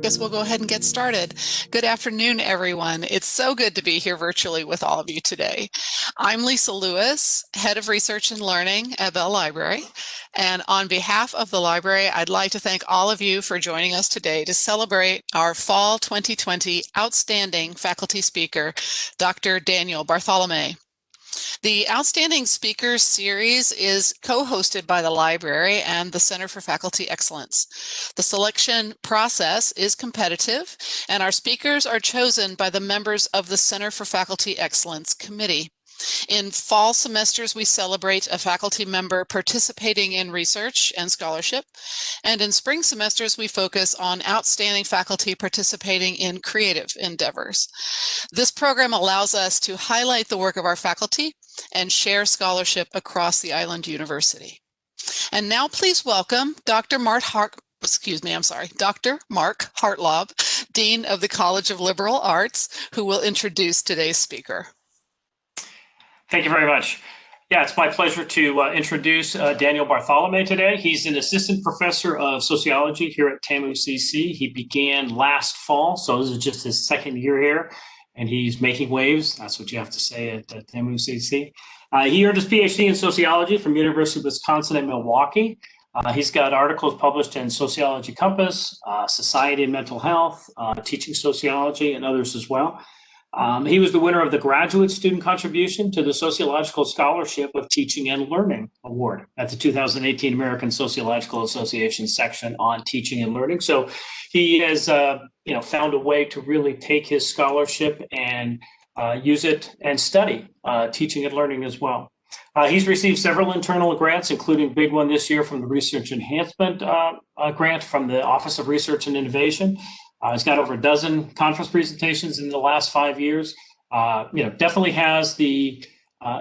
Guess we'll go ahead and get started. Good afternoon, everyone. It's so good to be here virtually with all of you today. I'm Lisa Lewis, Head of Research and Learning at Bell Library. And on behalf of the library, I'd like to thank all of you for joining us today to celebrate our Fall 2020 Outstanding Faculty Speaker, Dr. Daniel Bartholomay. The Outstanding Speakers series is co-hosted by the library and the Center for Faculty Excellence. The selection process is competitive, and our speakers are chosen by the members of the Center for Faculty Excellence Committee. In fall semesters, we celebrate a faculty member participating in research and scholarship. And in spring semesters, we focus on outstanding faculty participating in creative endeavors. This program allows us to highlight the work of our faculty and share scholarship across the Island University. And now please welcome Dr. Mark Hartlaub, Dean of the College of Liberal Arts, who will introduce today's speaker. Thank you very much. Yeah, it's my pleasure to introduce Daniel Bartholomay today. He's an assistant professor of sociology here at TAMU-CC. He began last fall, so this is just his second year here, and he's making waves. That's what you have to say at TAMU-CC. He earned his Ph.D. in sociology from University of Wisconsin at Milwaukee. He's got articles published in Sociology Compass, Society and Mental Health, Teaching Sociology, and others as well. He was the winner of the Graduate Student Contribution to the Sociological Scholarship of Teaching and Learning Award at the 2018 American Sociological Association section on teaching and learning. So he has, found a way to really take his scholarship and use it and study teaching and learning as well. He's received several internal grants, including a big one this year from the Research Enhancement Grant from the Office of Research and Innovation. He's got over a dozen conference presentations in the last 5 years. Definitely has the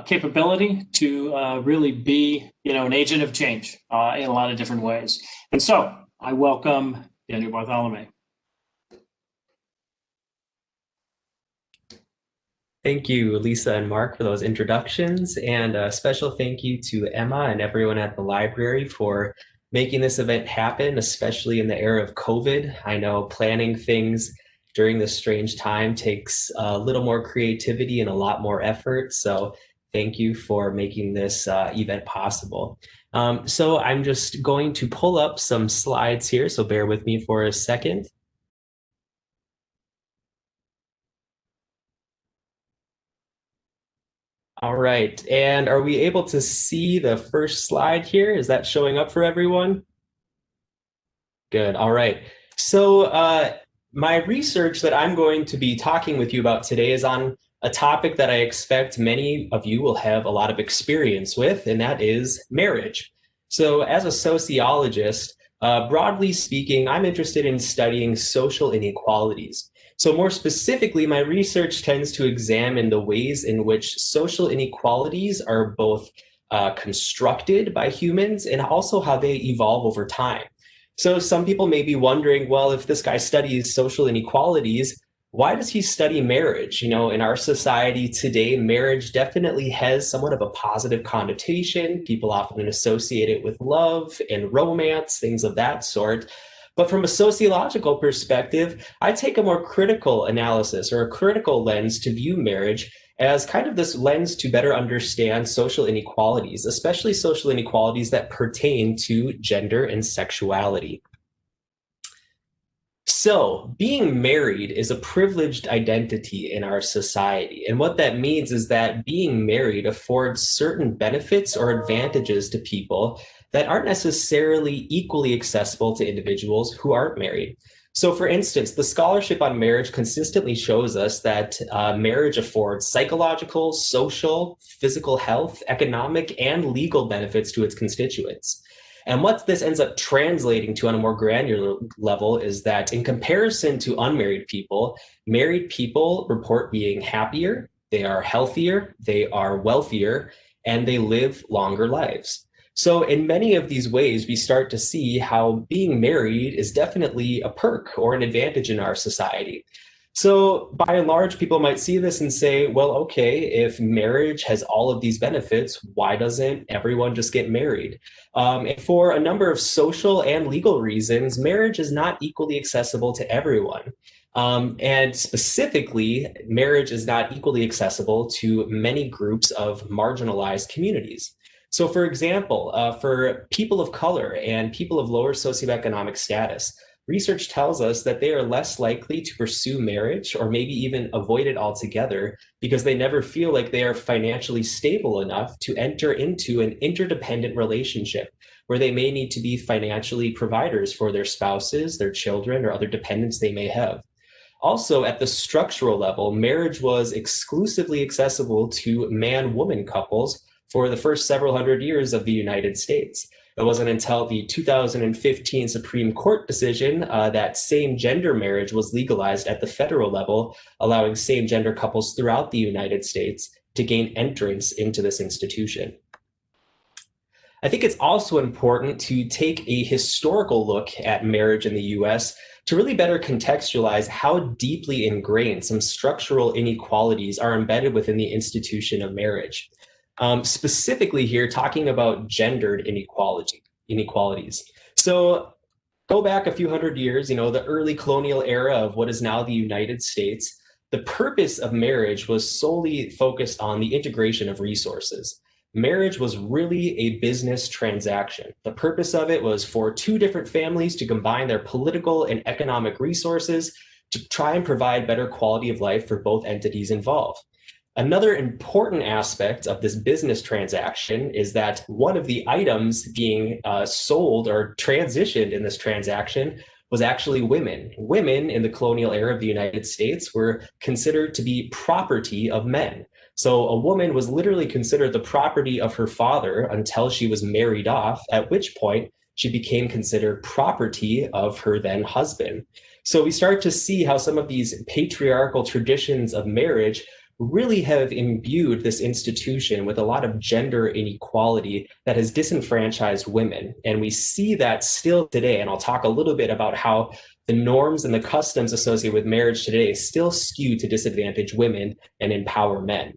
capability to really be, an agent of change in a lot of different ways. And so I welcome Daniel Bartholomay. Thank you, Lisa and Mark, for those introductions, and a special thank you to Emma and everyone at the library for making this event happen, especially in the era of COVID. I know planning things during this strange time takes a little more creativity and a lot more effort. So thank you for making this event possible. So I'm just going to pull up some slides here, so bear with me for a second. All right, and are we able to see the first slide here? Is that showing up for everyone? Good, all right. So my research that I'm going to be talking with you about today is on a topic that I expect many of you will have a lot of experience with, and that is marriage. So as a sociologist, broadly speaking, I'm interested in studying social inequalities. So more specifically, my research tends to examine the ways in which social inequalities are both constructed by humans and also how they evolve over time. So some people may be wondering, well, if this guy studies social inequalities, why does he study marriage? In our society today, marriage definitely has somewhat of a positive connotation. People often associate it with love and romance, things of that sort. But from a sociological perspective, I take a more critical analysis or a critical lens to view marriage as kind of this lens to better understand social inequalities, especially social inequalities that pertain to gender and sexuality. So being married is a privileged identity in our society. And what that means is that being married affords certain benefits or advantages to people that aren't necessarily equally accessible to individuals who aren't married. So for instance, the scholarship on marriage consistently shows us that marriage affords psychological, social, physical health, economic, and legal benefits to its constituents. And what this ends up translating to on a more granular level is that in comparison to unmarried people, married people report being happier, they are healthier, they are wealthier, and they live longer lives. So in many of these ways, we start to see how being married is definitely a perk or an advantage in our society. So by and large, people might see this and say, well, okay, if marriage has all of these benefits, why doesn't everyone just get married? And for a number of social and legal reasons, marriage is not equally accessible to everyone. And specifically, marriage is not equally accessible to many groups of marginalized communities. So for example, for people of color and people of lower socioeconomic status, research tells us that they are less likely to pursue marriage or maybe even avoid it altogether because they never feel like they are financially stable enough to enter into an interdependent relationship where they may need to be financially providers for their spouses, their children, or other dependents they may have. Also, at the structural level, marriage was exclusively accessible to man-woman couples for the first several hundred years of the United States. It wasn't until the 2015 Supreme Court decision that same-gender marriage was legalized at the federal level, allowing same-gender couples throughout the United States to gain entrance into this institution. I think it's also important to take a historical look at marriage in the US to really better contextualize how deeply ingrained some structural inequalities are embedded within the institution of marriage. Specifically here, talking about gendered inequalities. So go back a few hundred years, the early colonial era of what is now the United States. The purpose of marriage was solely focused on the integration of resources. Marriage was really a business transaction. The purpose of it was for two different families to combine their political and economic resources to try and provide better quality of life for both entities involved. Another important aspect of this business transaction is that one of the items being sold or transitioned in this transaction was actually women. Women in the colonial era of the United States were considered to be property of men. So a woman was literally considered the property of her father until she was married off, at which point she became considered property of her then husband. So we start to see how some of these patriarchal traditions of marriage really have imbued this institution with a lot of gender inequality that has disenfranchised women. And we see that still today. And I'll talk a little bit about how the norms and the customs associated with marriage today still skew to disadvantage women and empower men.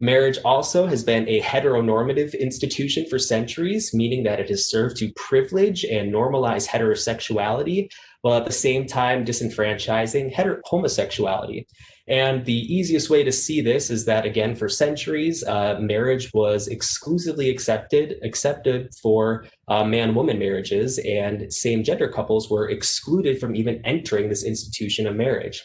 Marriage also has been a heteronormative institution for centuries, meaning that it has served to privilege and normalize heterosexuality, while at the same time disenfranchising homosexuality. And the easiest way to see this is that, again, for centuries, marriage was exclusively accepted for man-woman marriages, and same-gender couples were excluded from even entering this institution of marriage.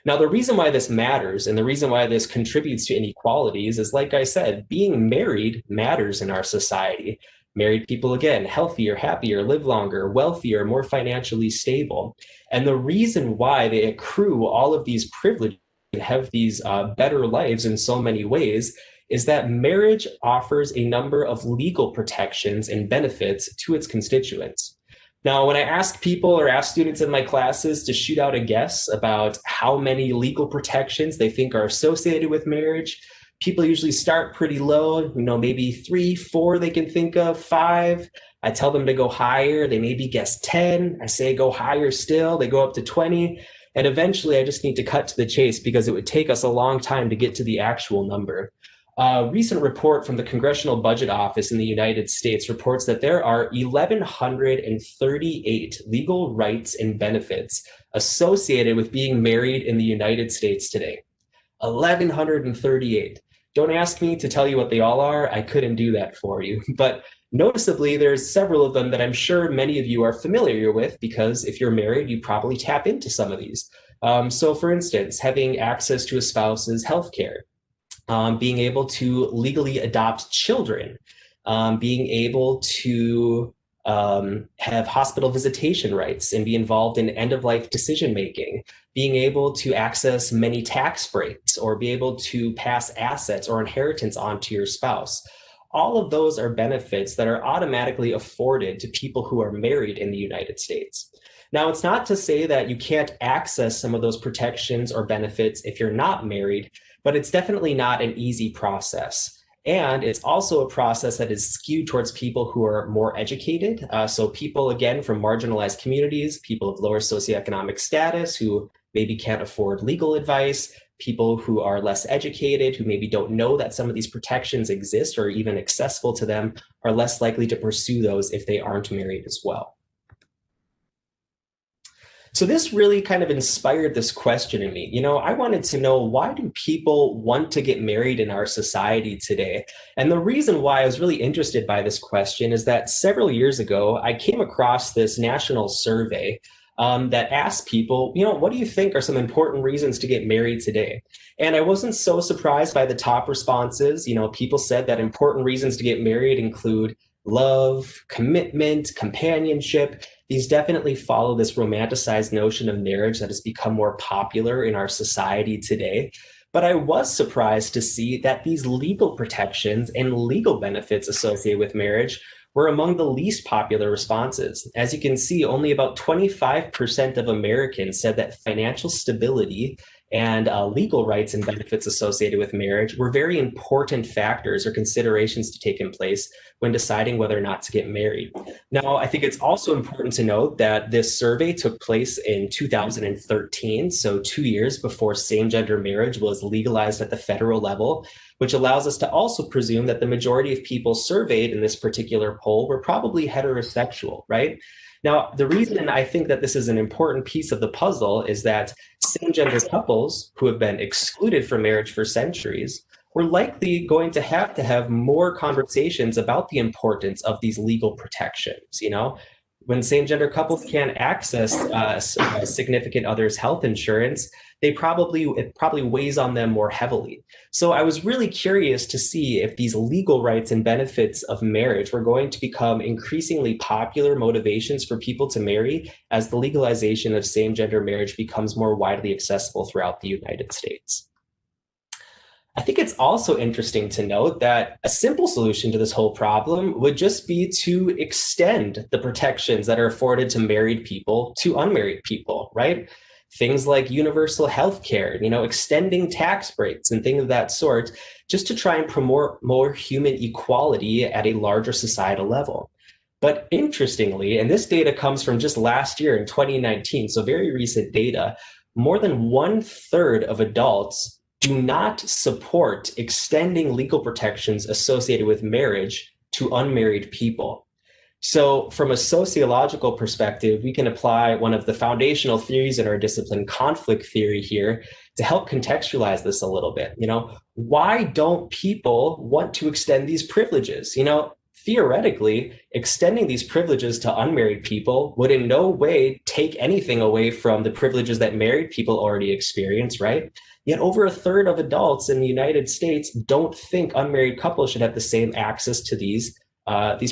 Now, the reason why this matters and the reason why this contributes to inequalities is, like I said, being married matters in our society. Married people, again, healthier, happier, live longer, wealthier, more financially stable. And the reason why they accrue all of these privileges and have these better lives in so many ways is that marriage offers a number of legal protections and benefits to its constituents. Now, when I ask people or ask students in my classes to shoot out a guess about how many legal protections they think are associated with marriage, people usually start pretty low, maybe 3, 4 they can think of, 5. I tell them to go higher. They maybe guess 10. I say go higher still. They go up to 20. And eventually I just need to cut to the chase because it would take us a long time to get to the actual number. A recent report from the Congressional Budget Office in the United States reports that there are 1,138 legal rights and benefits associated with being married in the United States today. 1,138. Don't ask me to tell you what they all are. I couldn't do that for you. But noticeably, there's several of them that I'm sure many of you are familiar with because if you're married, you probably tap into some of these. So for instance, having access to a spouse's healthcare, being able to legally adopt children, being able to have hospital visitation rights and be involved in end-of-life decision-making, being able to access many tax breaks or be able to pass assets or inheritance on to your spouse. All of those are benefits that are automatically afforded to people who are married in the United States. Now, it's not to say that you can't access some of those protections or benefits if you're not married, but it's definitely not an easy process. And it's also a process that is skewed towards people who are more educated. So people, again, from marginalized communities, people of lower socioeconomic status who maybe can't afford legal advice, people who are less educated, who maybe don't know that some of these protections exist or even accessible to them, are less likely to pursue those if they aren't married as well. So this really kind of inspired this question in me. I wanted to know, why do people want to get married in our society today? And the reason why I was really interested by this question is that several years ago, I came across this national survey that asked people, what do you think are some important reasons to get married today? And I wasn't so surprised by the top responses. People said that important reasons to get married include love, commitment, companionship. These definitely follow this romanticized notion of marriage that has become more popular in our society today. But I was surprised to see that these legal protections and legal benefits associated with marriage were among the least popular responses. As you can see, only about 25% of Americans said that financial stability and legal rights and benefits associated with marriage were very important factors or considerations to take in place when deciding whether or not to get married. Now, I think it's also important to note that this survey took place in 2013, so 2 years before same-gender marriage was legalized at the federal level, which allows us to also presume that the majority of people surveyed in this particular poll were probably heterosexual, right? Now, the reason I think that this is an important piece of the puzzle is that same-gender couples who have been excluded from marriage for centuries were likely going to have more conversations about the importance of these legal protections. When same-gender couples can't access a significant other's health insurance, it probably weighs on them more heavily. So I was really curious to see if these legal rights and benefits of marriage were going to become increasingly popular motivations for people to marry as the legalization of same-gender marriage becomes more widely accessible throughout the United States. I think it's also interesting to note that a simple solution to this whole problem would just be to extend the protections that are afforded to married people to unmarried people, right? Things like universal health care, extending tax breaks and things of that sort, just to try and promote more human equality at a larger societal level. But interestingly, and this data comes from just last year in 2019, so very recent data, more than 1/3 of adults do not support extending legal protections associated with marriage to unmarried people. So from a sociological perspective, we can apply one of the foundational theories in our discipline, conflict theory here, to help contextualize this a little bit. Why don't people want to extend these privileges? Theoretically, extending these privileges to unmarried people would in no way take anything away from the privileges that married people already experience, right? Yet over 1/3 of adults in the United States don't think unmarried couples should have the same access to these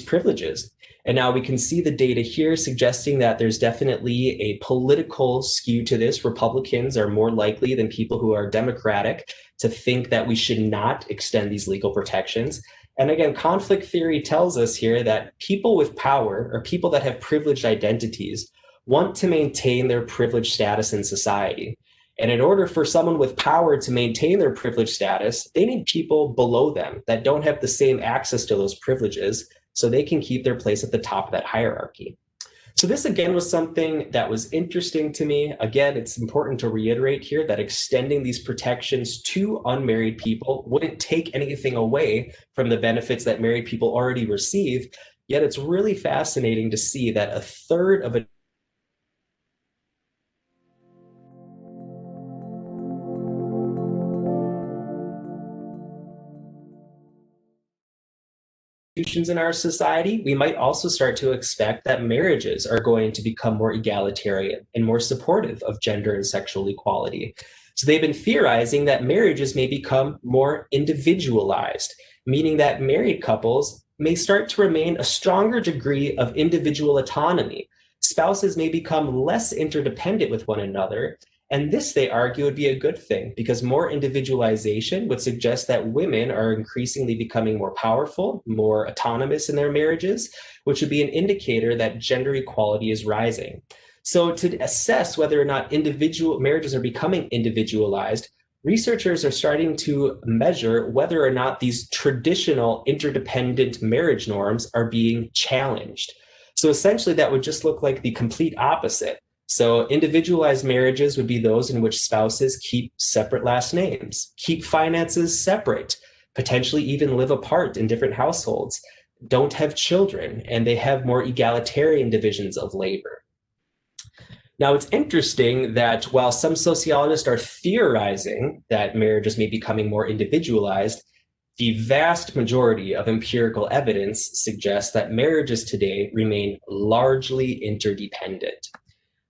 privileges. And now we can see the data here suggesting that there's definitely a political skew to this. Republicans are more likely than people who are Democratic to think that we should not extend these legal protections. And again, conflict theory tells us here that people with power, or people that have privileged identities, want to maintain their privileged status in society. And in order for someone with power to maintain their privileged status, they need people below them that don't have the same access to those privileges so they can keep their place at the top of that hierarchy. So this again was something that was interesting to me. Again, it's important to reiterate here that extending these protections to unmarried people wouldn't take anything away from the benefits that married people already receive. Yet it's really fascinating to see that 1/3 of institutions in our society, we might also start to expect that marriages are going to become more egalitarian and more supportive of gender and sexual equality. So they've been theorizing that marriages may become more individualized, meaning that married couples may start to remain a stronger degree of individual autonomy. Spouses may become less interdependent with one another. And this, they argue, would be a good thing because more individualization would suggest that women are increasingly becoming more powerful, more autonomous in their marriages, which would be an indicator that gender equality is rising. So to assess whether or not individual marriages are becoming individualized, researchers are starting to measure whether or not these traditional interdependent marriage norms are being challenged. So essentially that would just look like the complete opposite. So individualized marriages would be those in which spouses keep separate last names, keep finances separate, potentially even live apart in different households, don't have children, and they have more egalitarian divisions of labor. Now, it's interesting that while some sociologists are theorizing that marriages may be becoming more individualized, the vast majority of empirical evidence suggests that marriages today remain largely interdependent.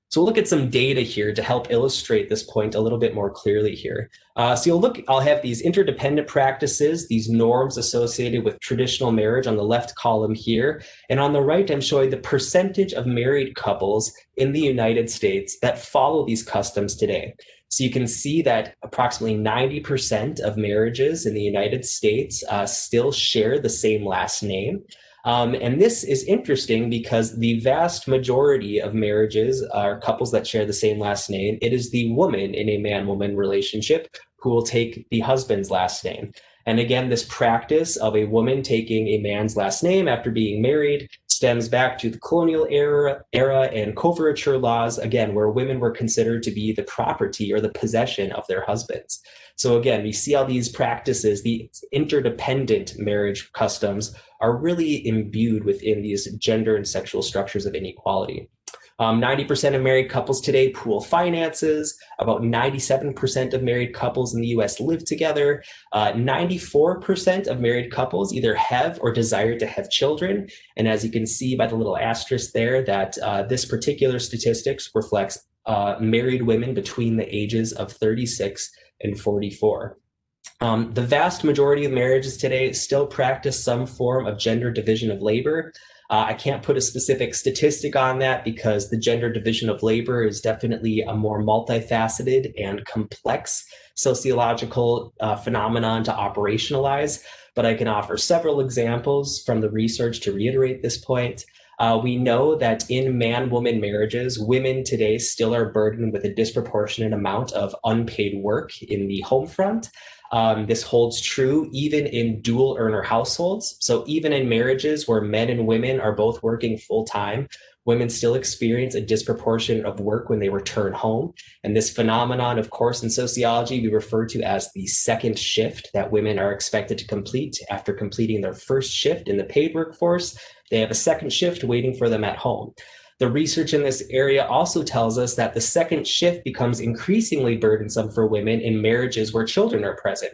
So we'll look at some data here to help illustrate this point a little bit more clearly here. I'll have these interdependent practices, these norms associated with traditional marriage on the left column here. And on the right, I'm showing the percentage of married couples in the United States that follow these customs today. So you can see that approximately 90% of marriages in the United States still share the same last name. And this is interesting because the vast majority of marriages are couples that share the same last name. It is the woman in a man-woman relationship who will take the husband's last name. And again, this practice of a woman taking a man's last name after being married stems back to the colonial era and coverture laws, again, where women were considered to be the property or the possession of their husbands. So again, we see how these practices, the interdependent marriage customs, are really imbued within these gender and sexual structures of inequality. 90% of married couples today pool finances. About 97% of married couples in the US live together. 94% of married couples either have or desire to have children. And as you can see by the little asterisk there, that this particular statistics reflects married women between the ages of 36 and 44. The vast majority of marriages today still practice some form of gender division of labor. I can't put a specific statistic on that because the gender division of labor is definitely a more multifaceted and complex sociological phenomenon to operationalize, but I can offer several examples from the research to reiterate this point. We know that in man-woman marriages, women today still are burdened with a disproportionate amount of unpaid work in the home front. This holds true even in dual earner households. So even in marriages where men and women are both working full time, women still experience a disproportion of work when they return home. And this phenomenon, of course, in sociology, we refer to as the second shift that women are expected to complete after completing their first shift in the paid workforce. They have a second shift waiting for them at home. The research in this area also tells us that the second shift becomes increasingly burdensome for women in marriages where children are present.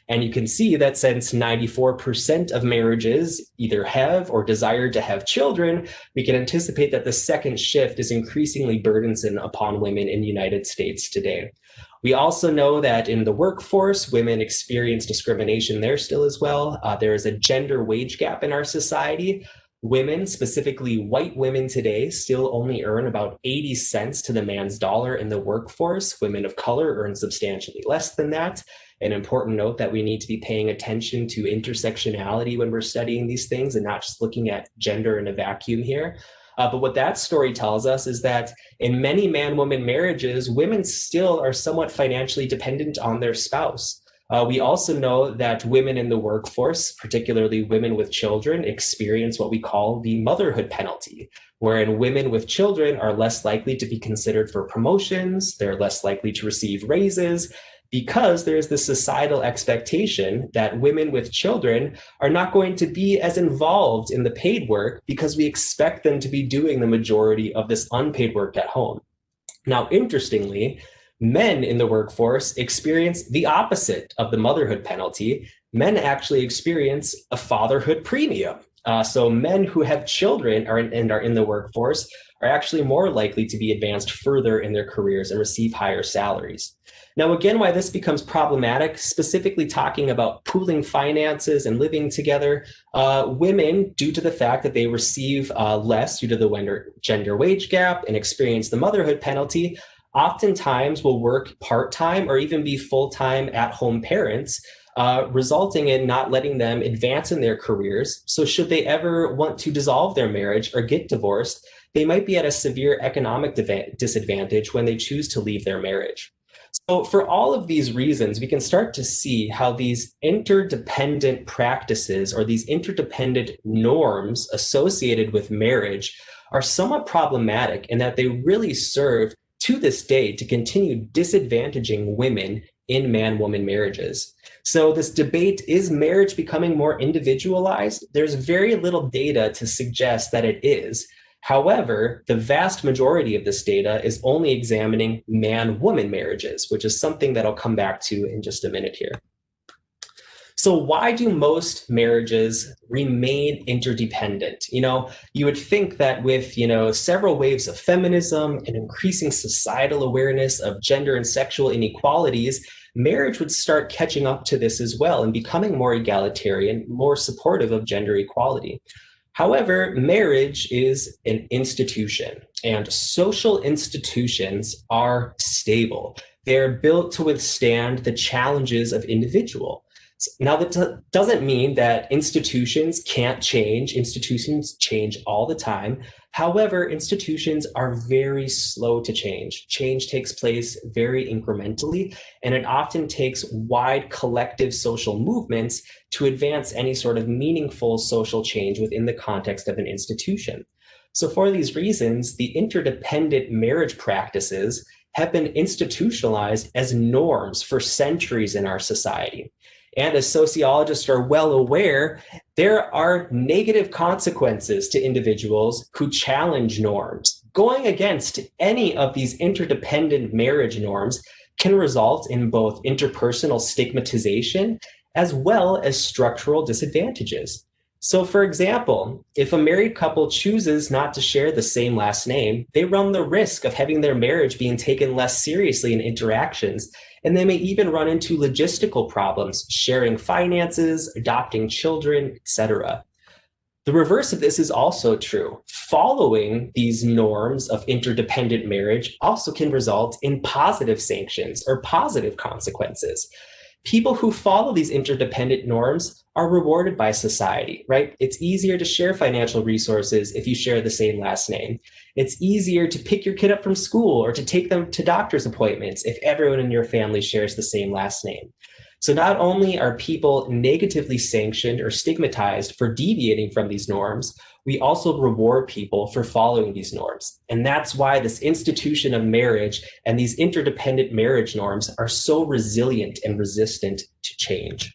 And you can see that since 94% of marriages either have or desire to have children, we can anticipate that the second shift is increasingly burdensome upon women in the United States today. We also know that in the workforce, women experience discrimination there still as well. There is a gender wage gap in our society. Women, specifically white women today, still only earn about 80 cents to the man's dollar in the workforce. Women of color earn substantially less than that. An important note that we need to be paying attention to intersectionality when we're studying these things and not just looking at gender in a vacuum here. But what that story tells us is that in many man-woman marriages, women still are somewhat financially dependent on their spouse. We also know that women in the workforce, particularly women with children, experience what we call the motherhood penalty, wherein women with children are less likely to be considered for promotions, they're less likely to receive raises, because there's this societal expectation that women with children are not going to be as involved in the paid work because we expect them to be doing the majority of this unpaid work at home. Now, interestingly, men in the workforce experience the opposite of the motherhood penalty. Men actually experience a fatherhood premium. So men who have children and are in the workforce are actually more likely to be advanced further in their careers and receive higher salaries. Now, again, why this becomes problematic, specifically talking about pooling finances and living together, women, due to the fact that they receive less due to the gender wage gap and experience the motherhood penalty, oftentimes will work part-time or even be full-time at-home parents, resulting in not letting them advance in their careers. So should they ever want to dissolve their marriage or get divorced, they might be at a severe economic disadvantage when they choose to leave their marriage. So for all of these reasons, we can start to see how these interdependent practices or these interdependent norms associated with marriage are somewhat problematic in that they really serve to this day to continue disadvantaging women in man-woman marriages. So this debate, is marriage becoming more individualized? There's very little data to suggest that it is. However, the vast majority of this data is only examining man-woman marriages, which is something that I'll come back to in just a minute here. So why do most marriages remain interdependent? You would think that with, several waves of feminism and increasing societal awareness of gender and sexual inequalities, marriage would start catching up to this as well and becoming more egalitarian, more supportive of gender equality. However, marriage is an institution, and social institutions are stable. They're built to withstand the challenges of individual. Now, that doesn't mean that institutions can't change. Institutions change all the time. However, institutions are very slow to change. Change takes place very incrementally, and it often takes wide collective social movements to advance any sort of meaningful social change within the context of an institution. So for these reasons, the interdependent marriage practices have been institutionalized as norms for centuries in our society. And as sociologists are well aware, there are negative consequences to individuals who challenge norms. Going against any of these interdependent marriage norms can result in both interpersonal stigmatization as well as structural disadvantages. So for example, if a married couple chooses not to share the same last name, they run the risk of having their marriage being taken less seriously in interactions, and they may even run into logistical problems, sharing finances, adopting children, etc. The reverse of this is also true. Following these norms of interdependent marriage also can result in positive sanctions or positive consequences. People who follow these interdependent norms are rewarded by society, right? It's easier to share financial resources if you share the same last name. It's easier to pick your kid up from school or to take them to doctor's appointments if everyone in your family shares the same last name. So not only are people negatively sanctioned or stigmatized for deviating from these norms, we also reward people for following these norms. And that's why this institution of marriage and these interdependent marriage norms are so resilient and resistant to change.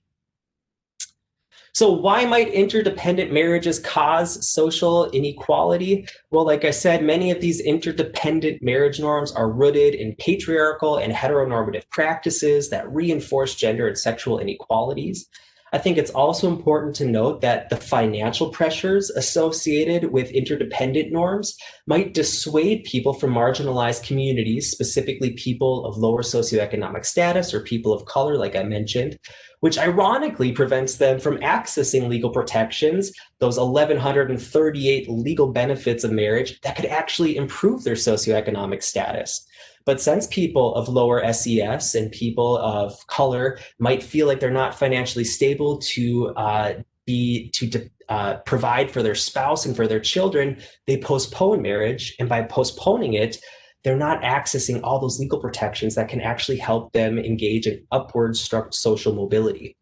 So why might interdependent marriages cause social inequality? Well, like I said, many of these interdependent marriage norms are rooted in patriarchal and heteronormative practices that reinforce gender and sexual inequalities. I think it's also important to note that the financial pressures associated with interdependent norms might dissuade people from marginalized communities, specifically people of lower socioeconomic status or people of color, like I mentioned, which ironically prevents them from accessing legal protections, those 1,138 legal benefits of marriage that could actually improve their socioeconomic status. But since people of lower SES and people of color might feel like they're not financially stable to provide for their spouse and for their children, they postpone marriage. And by postponing it, they're not accessing all those legal protections that can actually help them engage in upward social mobility.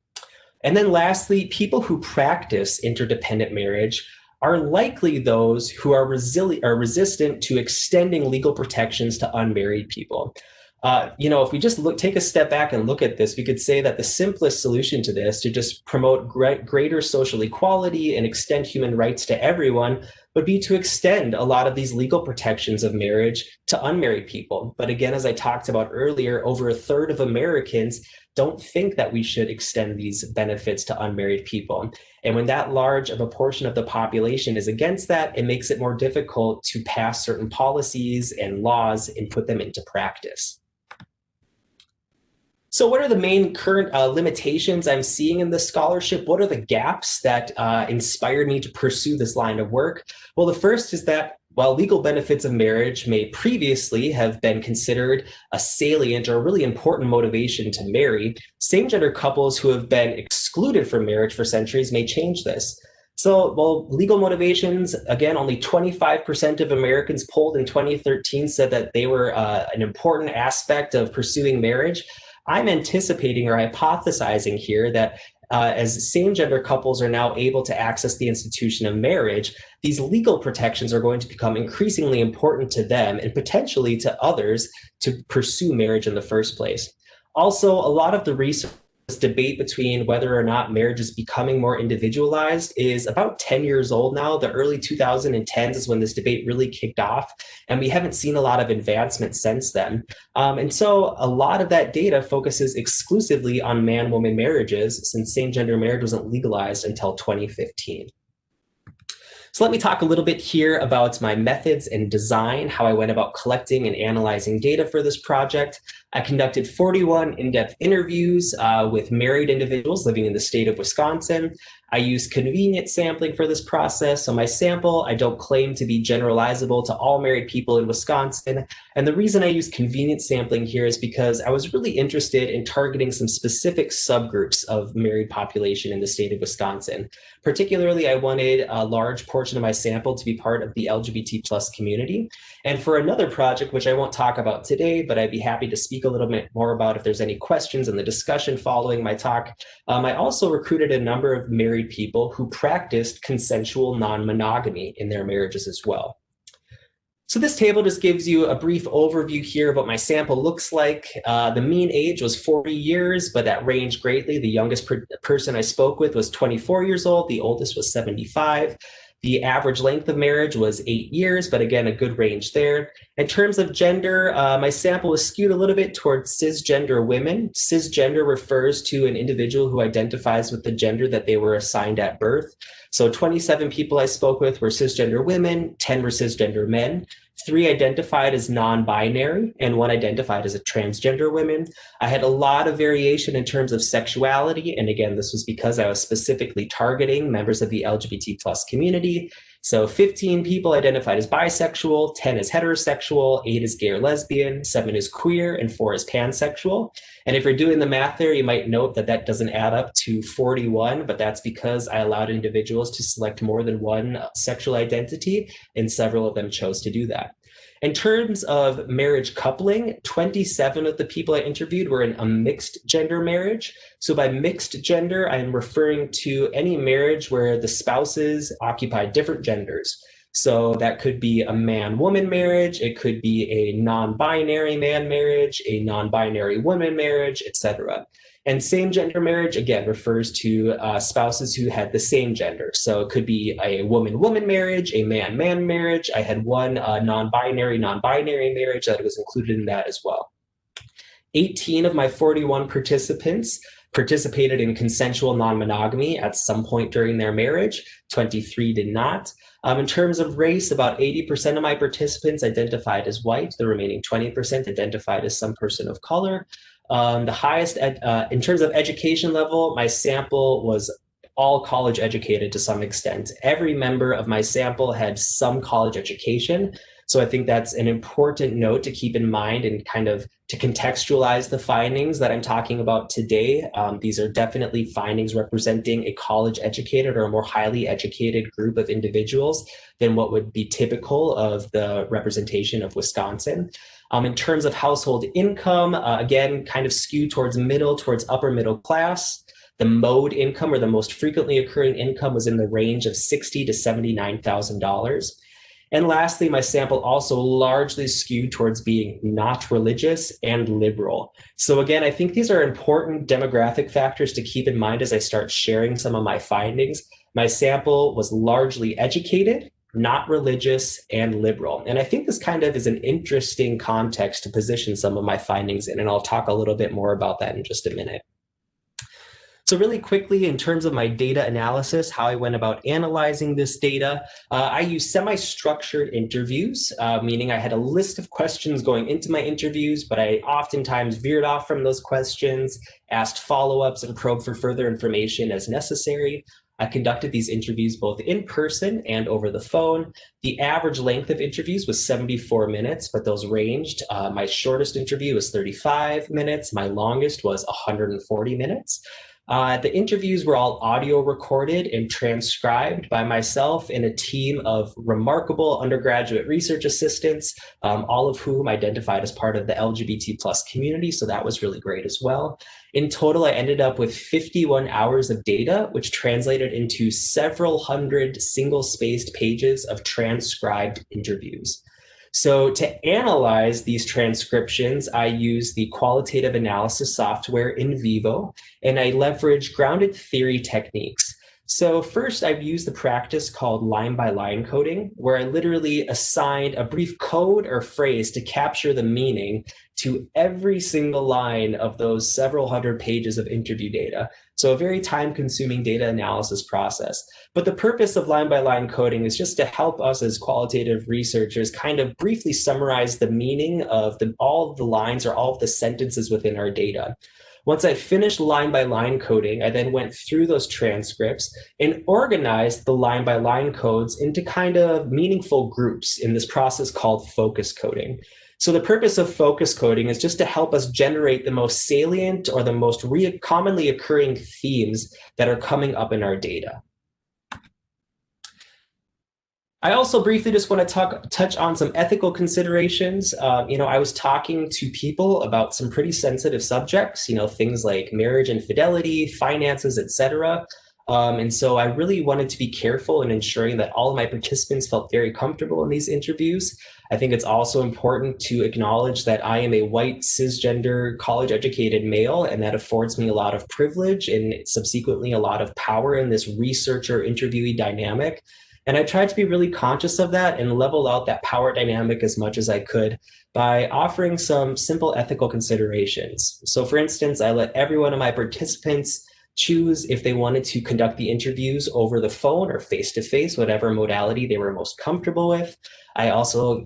And then lastly, people who practice interdependent marriage are likely those who are resistant to extending legal protections to unmarried people. If we just take a step back and look at this, we could say that the simplest solution to this, to just promote greater social equality and extend human rights to everyone, would be to extend a lot of these legal protections of marriage to unmarried people. But again, as I talked about earlier, over a third of Americans don't think that we should extend these benefits to unmarried people. And when that large of a portion of the population is against that, it makes it more difficult to pass certain policies and laws and put them into practice. So what are the main current limitations I'm seeing in this scholarship? What are the gaps that inspired me to pursue this line of work? Well, the first is that while legal benefits of marriage may previously have been considered a salient or really important motivation to marry, same-gender couples who have been excluded from marriage for centuries may change this. So, well, legal motivations, again, only 25% of Americans polled in 2013 said that they were an important aspect of pursuing marriage. I'm anticipating or hypothesizing here that as same-gender couples are now able to access the institution of marriage, these legal protections are going to become increasingly important to them and potentially to others to pursue marriage in the first place. Also, a lot of the research, this debate between whether or not marriage is becoming more individualized is about 10 years old now. The early 2010s is when this debate really kicked off, and we haven't seen a lot of advancement since then. And so a lot of that data focuses exclusively on man-woman marriages, since same-gender marriage wasn't legalized until 2015. So let me talk a little bit here about my methods and design, how I went about collecting and analyzing data for this project. I conducted 41 in-depth interviews with married individuals living in the state of Wisconsin. I used convenient sampling for this process. So my sample, I don't claim to be generalizable to all married people in Wisconsin. And the reason I use convenient sampling here is because I was really interested in targeting some specific subgroups of married population in the state of Wisconsin. Particularly, I wanted a large portion of my sample to be part of the LGBT plus community. And for another project, which I won't talk about today, but I'd be happy to speak a little bit more about if there's any questions in the discussion following my talk, I also recruited a number of married people who practiced consensual non-monogamy in their marriages as well. So this table just gives you a brief overview here of what my sample looks like. The mean age was 40 years, but that ranged greatly. The youngest person I spoke with was 24 years old. The oldest was 75. The average length of marriage was 8 years, but again, a good range there. In terms of gender, my sample was skewed a little bit towards cisgender women. Cisgender refers to an individual who identifies with the gender that they were assigned at birth. So 27 people I spoke with were cisgender women, 10 were cisgender men. 3 identified as non-binary, and 1 identified as a transgender woman. I had a lot of variation in terms of sexuality, and again, this was because I was specifically targeting members of the LGBT plus community. So 15 people identified as bisexual, 10 as heterosexual, 8 as gay or lesbian, 7 as queer, and 4 as pansexual. And if you're doing the math there, you might note that that doesn't add up to 41, but that's because I allowed individuals to select more than one sexual identity, and several of them chose to do that. In terms of marriage coupling, 27 of the people I interviewed were in a mixed gender marriage. So by mixed gender, I'm referring to any marriage where the spouses occupy different genders. So that could be a man-woman marriage, it could be a non-binary man marriage, a non-binary woman marriage, etc. And same-gender marriage, again, refers to spouses who had the same gender. So it could be a woman-woman marriage, a man-man marriage. I had one non-binary marriage that was included in that as well. 18 of my 41 participants participated in consensual non-monogamy at some point during their marriage. 23 did not. In terms of race, about 80% of my participants identified as white. The remaining 20% identified as some person of color. The highest, in terms of education level, my sample was all college educated to some extent. Every member of my sample had some college education. So I think that's an important note to keep in mind and kind of to contextualize the findings that I'm talking about today. These are definitely findings representing a college educated or a more highly educated group of individuals than what would be typical of the representation of Wisconsin. In terms of household income, again, kind of skewed towards upper middle class. The mode income, or the most frequently occurring income, was in the range of $60,000 to $79,000. And lastly, my sample also largely skewed towards being not religious and liberal. So again, I think these are important demographic factors to keep in mind as I start sharing some of my findings. My sample was largely educated, not religious, and liberal. And I think this kind of is an interesting context to position some of my findings in, and I'll talk a little bit more about that in just a minute. So really quickly, in terms of my data analysis, how I went about analyzing this data, I used semi-structured interviews, meaning I had a list of questions going into my interviews, but I oftentimes veered off from those questions, asked follow-ups, and probed for further information as necessary. I conducted these interviews both in person and over the phone. The average length of interviews was 74 minutes, but those ranged. My shortest interview was 35 minutes. My longest was 140 minutes. The interviews were all audio recorded and transcribed by myself and a team of remarkable undergraduate research assistants, all of whom identified as part of the LGBT plus community. So that was really great as well. In total, I ended up with 51 hours of data, which translated into several hundred single-spaced pages of transcribed interviews. So to analyze these transcriptions, I use the qualitative analysis software in vivo, and I leverage grounded theory techniques. So first, I've used the practice called line-by-line coding, where I literally assigned a brief code or phrase to capture the meaning to every single line of those several hundred pages of interview data. So a very time-consuming data analysis process. But the purpose of line-by-line coding is just to help us as qualitative researchers kind of briefly summarize the meaning of all of the lines or all of the sentences within our data. Once I finished line-by-line coding, I then went through those transcripts and organized the line-by-line codes into kind of meaningful groups in this process called focus coding. So the purpose of focus coding is just to help us generate the most salient or the most commonly occurring themes that are coming up in our data. I also briefly just want to touch on some ethical considerations. I was talking to people about some pretty sensitive subjects, things like marriage infidelity, finances, etc. And so I really wanted to be careful in ensuring that all of my participants felt very comfortable in these interviews. I think it's also important to acknowledge that I am a white, cisgender, college-educated male, and that affords me a lot of privilege and subsequently a lot of power in this researcher-interviewee dynamic. And I tried to be really conscious of that and level out that power dynamic as much as I could by offering some simple ethical considerations. So for instance, I let every one of my participants choose if they wanted to conduct the interviews over the phone or face-to-face, whatever modality they were most comfortable with. I also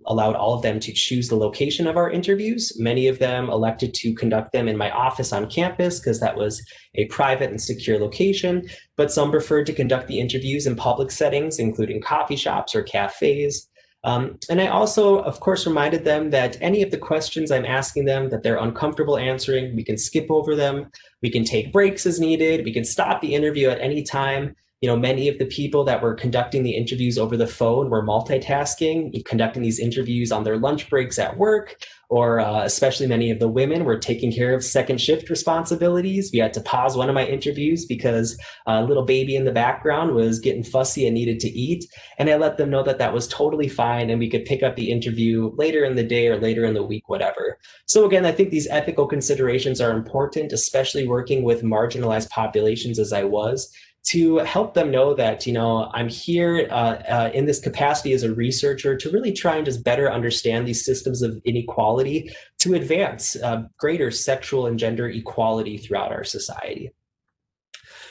allowed all of them to choose the location of our interviews. Many of them elected to conduct them in my office on campus because that was a private and secure location, but some preferred to conduct the interviews in public settings, including coffee shops or cafes. And I also, of course, reminded them that any of the questions I'm asking them that they're uncomfortable answering, we can skip over them. We can take breaks as needed. We can stop the interview at any time. Many of the people that were conducting the interviews over the phone were multitasking, conducting these interviews on their lunch breaks at work, or especially many of the women were taking care of second shift responsibilities. We had to pause one of my interviews because a little baby in the background was getting fussy and needed to eat. And I let them know that that was totally fine and we could pick up the interview later in the day or later in the week, whatever. So again, I think these ethical considerations are important, especially working with marginalized populations as I was, to help them know that, I'm here in this capacity as a researcher to really try and just better understand these systems of inequality to advance greater sexual and gender equality throughout our society.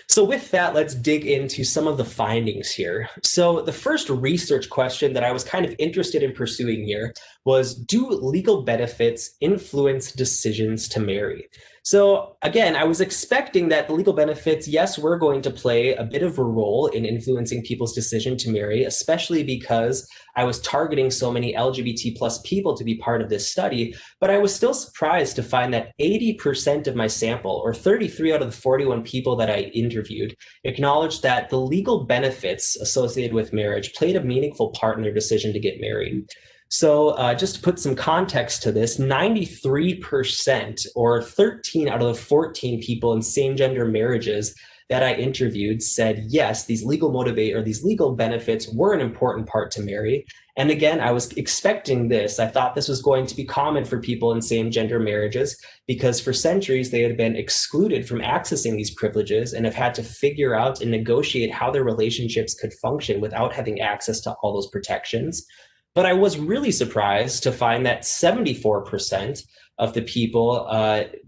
So with that, let's dig into some of the findings here. So the first research question that I was kind of interested in pursuing here was, do legal benefits influence decisions to marry? So again, I was expecting that the legal benefits, yes, were going to play a bit of a role in influencing people's decision to marry, especially because I was targeting so many LGBT plus people to be part of this study. But I was still surprised to find that 80% of my sample, or 33 out of the 41 people that I interviewed, acknowledged that the legal benefits associated with marriage played a meaningful part in their decision to get married. So just to put some context to this, 93% or 13 out of the 14 people in same-gender marriages that I interviewed said, yes, these legal benefits were an important part to marry. And again, I was expecting this. I thought this was going to be common for people in same-gender marriages because for centuries they had been excluded from accessing these privileges and have had to figure out and negotiate how their relationships could function without having access to all those protections. But I was really surprised to find that 74% of the people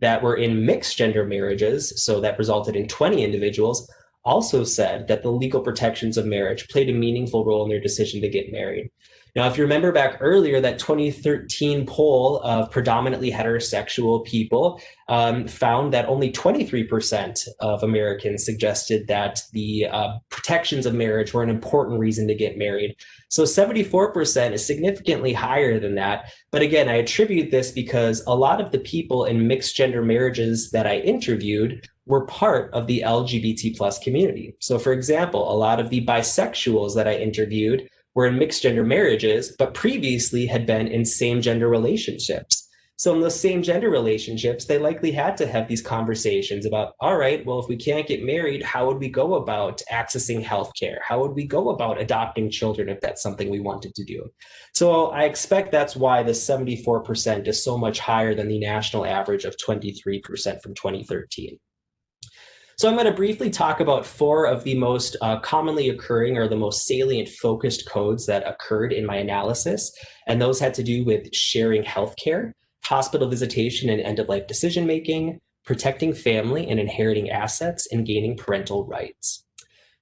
that were in mixed gender marriages, so that resulted in 20 individuals, also said that the legal protections of marriage played a meaningful role in their decision to get married. Now, if you remember back earlier, that 2013 poll of predominantly heterosexual people found that only 23% of Americans suggested that the protections of marriage were an important reason to get married. So 74% is significantly higher than that. But again, I attribute this because a lot of the people in mixed gender marriages that I interviewed were part of the LGBT plus community. So for example, a lot of the bisexuals that I interviewed were in mixed gender marriages, but previously had been in same gender relationships. So in those same gender relationships, they likely had to have these conversations about, all right, well, if we can't get married, how would we go about accessing healthcare? How would we go about adopting children if that's something we wanted to do? So I expect that's why the 74% is so much higher than the national average of 23% from 2013. So I'm going to briefly talk about 4 of the most commonly occurring or the most salient focused codes that occurred in my analysis. And those had to do with sharing healthcare, hospital visitation and end-of-life decision-making, protecting family and inheriting assets, and gaining parental rights.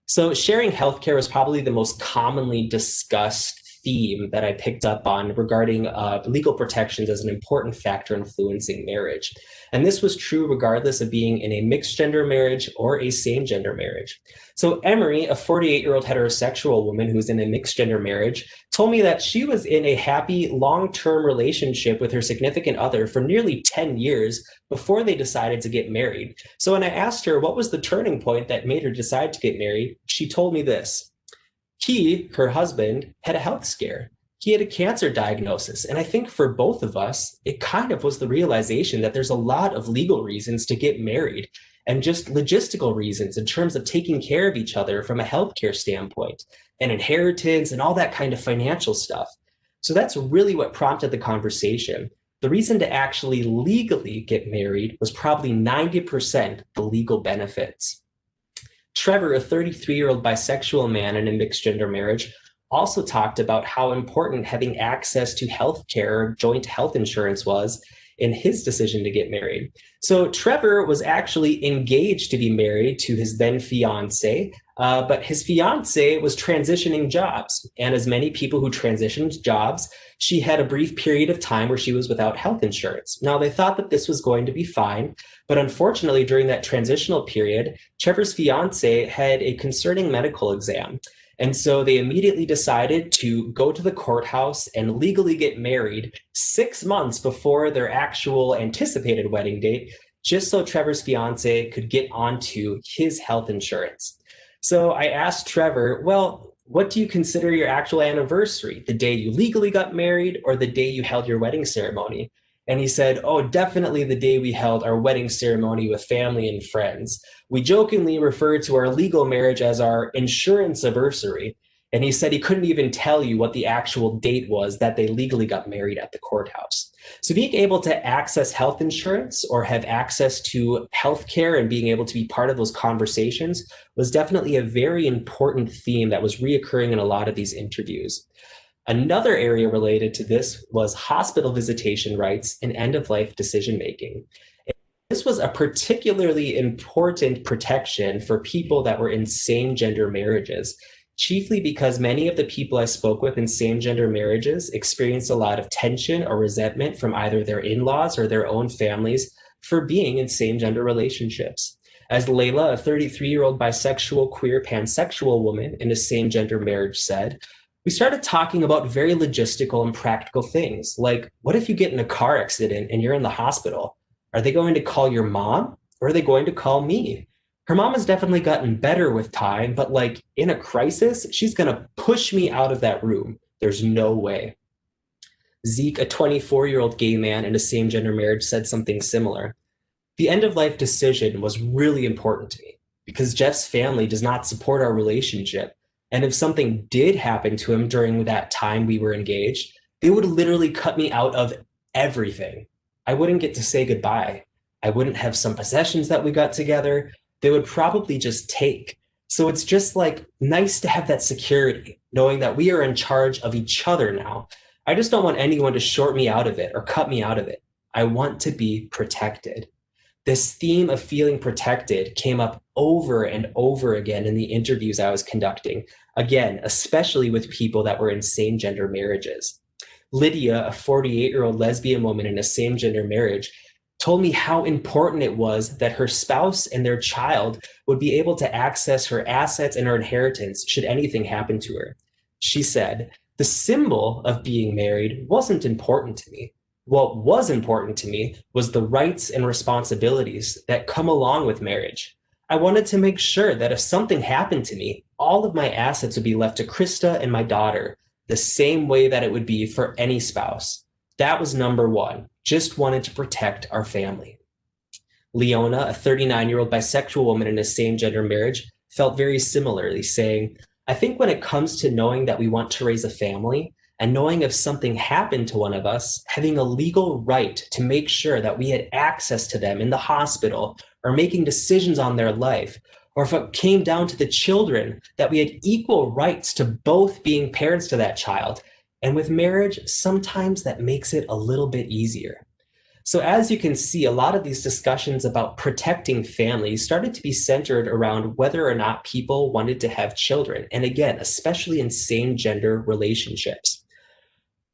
So sharing healthcare was probably the most commonly discussed theme that I picked up on regarding legal protections as an important factor influencing marriage. And this was true regardless of being in a mixed gender marriage or a same gender marriage. So Emery, a 48-year-old heterosexual woman who's in a mixed gender marriage, told me that she was in a happy long-term relationship with her significant other for nearly 10 years before they decided to get married. So when I asked her what was the turning point that made her decide to get married, she told me this. He, her husband, had a health scare. He had a cancer diagnosis. And I think for both of us, it kind of was the realization that there's a lot of legal reasons to get married and just logistical reasons in terms of taking care of each other from a healthcare standpoint and inheritance and all that kind of financial stuff. So that's really what prompted the conversation. The reason to actually legally get married was probably 90% the legal benefits. Trevor, a 33-year-old bisexual man in a mixed gender marriage, also talked about how important having access to health care, joint health insurance was in his decision to get married. So Trevor was actually engaged to be married to his then fiance, but his fiance was transitioning jobs. And as many people who transitioned jobs, she had a brief period of time where she was without health insurance. Now, they thought that this was going to be fine, but unfortunately, during that transitional period, Trevor's fiance had a concerning medical exam. And so they immediately decided to go to the courthouse and legally get married 6 months before their actual anticipated wedding date, just so Trevor's fiance could get onto his health insurance. So I asked Trevor, well, what do you consider your actual anniversary? The day you legally got married or the day you held your wedding ceremony? And he said, oh, definitely the day we held our wedding ceremony with family and friends. We jokingly referred to our legal marriage as our insurance anniversary. And he said he couldn't even tell you what the actual date was that they legally got married at the courthouse. So being able to access health insurance or have access to healthcare and being able to be part of those conversations was definitely a very important theme that was reoccurring in a lot of these interviews. Another area related to this was hospital visitation rights and end-of-life decision-making. This was a particularly important protection for people that were in same-gender marriages, chiefly because many of the people I spoke with in same-gender marriages experienced a lot of tension or resentment from either their in-laws or their own families for being in same-gender relationships. As Layla, a 33-year-old bisexual, queer, pansexual woman in a same-gender marriage said, we started talking about very logistical and practical things, like what if you get in a car accident and you're in the hospital? Are they going to call your mom or are they going to call me? Her mom has definitely gotten better with time, but like in a crisis, she's going to push me out of that room. There's no way. Zeke, a 24-year-old gay man in a same-gender marriage, said something similar. The end-of-life decision was really important to me because Jeff's family does not support our relationship. And if something did happen to him during that time we were engaged, they would literally cut me out of everything. I wouldn't get to say goodbye. I wouldn't have some possessions that we got together. They would probably just take. So it's just like nice to have that security, knowing that we are in charge of each other now. I just don't want anyone to short me out of it or cut me out of it. I want to be protected. This theme of feeling protected came up over and over again in the interviews I was conducting, again, especially with people that were in same-gender marriages. Lydia, a 48-year-old lesbian woman in a same-gender marriage, told me how important it was that her spouse and their child would be able to access her assets and her inheritance should anything happen to her. She said, "The symbol of being married wasn't important to me. What was important to me was the rights and responsibilities that come along with marriage. I wanted to make sure that if something happened to me, all of my assets would be left to Krista and my daughter, the same way that it would be for any spouse. That was number one. Just wanted to protect our family." Leona, a 39-year-old bisexual woman in a same-gender marriage, felt very similarly, saying, "I think when it comes to knowing that we want to raise a family, and knowing if something happened to one of us, having a legal right to make sure that we had access to them in the hospital or making decisions on their life, or if it came down to the children, that we had equal rights to both being parents to that child. And with marriage, sometimes that makes it a little bit easier." So as you can see, a lot of these discussions about protecting families started to be centered around whether or not people wanted to have children. And again, especially in same-gender relationships.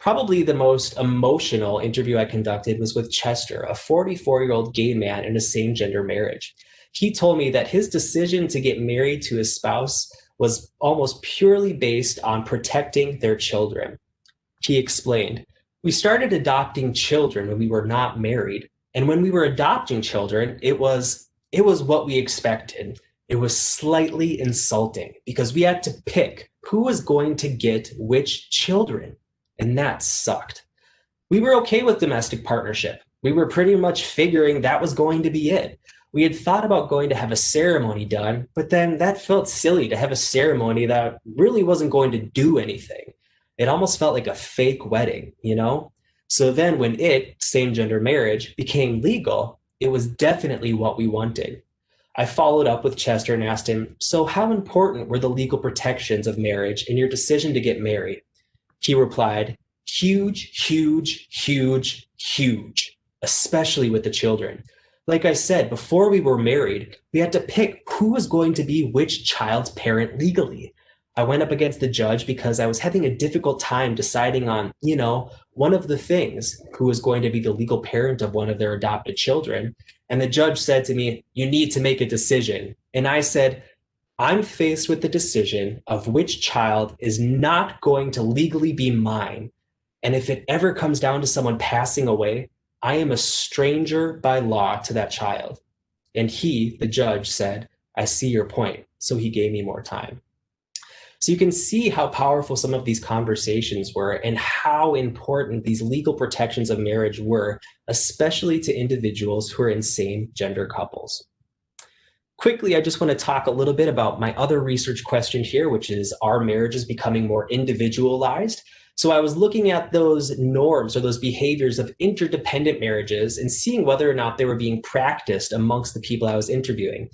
Probably the most emotional interview I conducted was with Chester, a 44-year-old gay man in a same-gender marriage. He told me that his decision to get married to his spouse was almost purely based on protecting their children. He explained, "We started adopting children when we were not married. And when we were adopting children, it was what we expected. It was slightly insulting because we had to pick who was going to get which children. And that sucked. We were okay with domestic partnership. We were pretty much figuring that was going to be it. We had thought about going to have a ceremony done, but then that felt silly to have a ceremony that really wasn't going to do anything. It almost felt like a fake wedding, you know? So then when same-gender marriage, became legal, it was definitely what we wanted." I followed up with Chester and asked him, "So how important were the legal protections of marriage in your decision to get married?" He replied, "Huge, huge, huge, huge, especially with the children. Like I said, before we were married, we had to pick who was going to be which child's parent legally. I went up against the judge because I was having a difficult time deciding on, one of the things, who was going to be the legal parent of one of their adopted children. And the judge said to me, 'You need to make a decision.' And I said, 'I'm faced with the decision of which child is not going to legally be mine. And if it ever comes down to someone passing away, I am a stranger by law to that child.' And he, the judge, said, 'I see your point.' So he gave me more time." So you can see how powerful some of these conversations were and how important these legal protections of marriage were, especially to individuals who are in same-gender couples. Quickly, I just want to talk a little bit about my other research question here, which is, are marriages becoming more individualized? So I was looking at those norms or those behaviors of interdependent marriages and seeing whether or not they were being practiced amongst the people I was interviewing.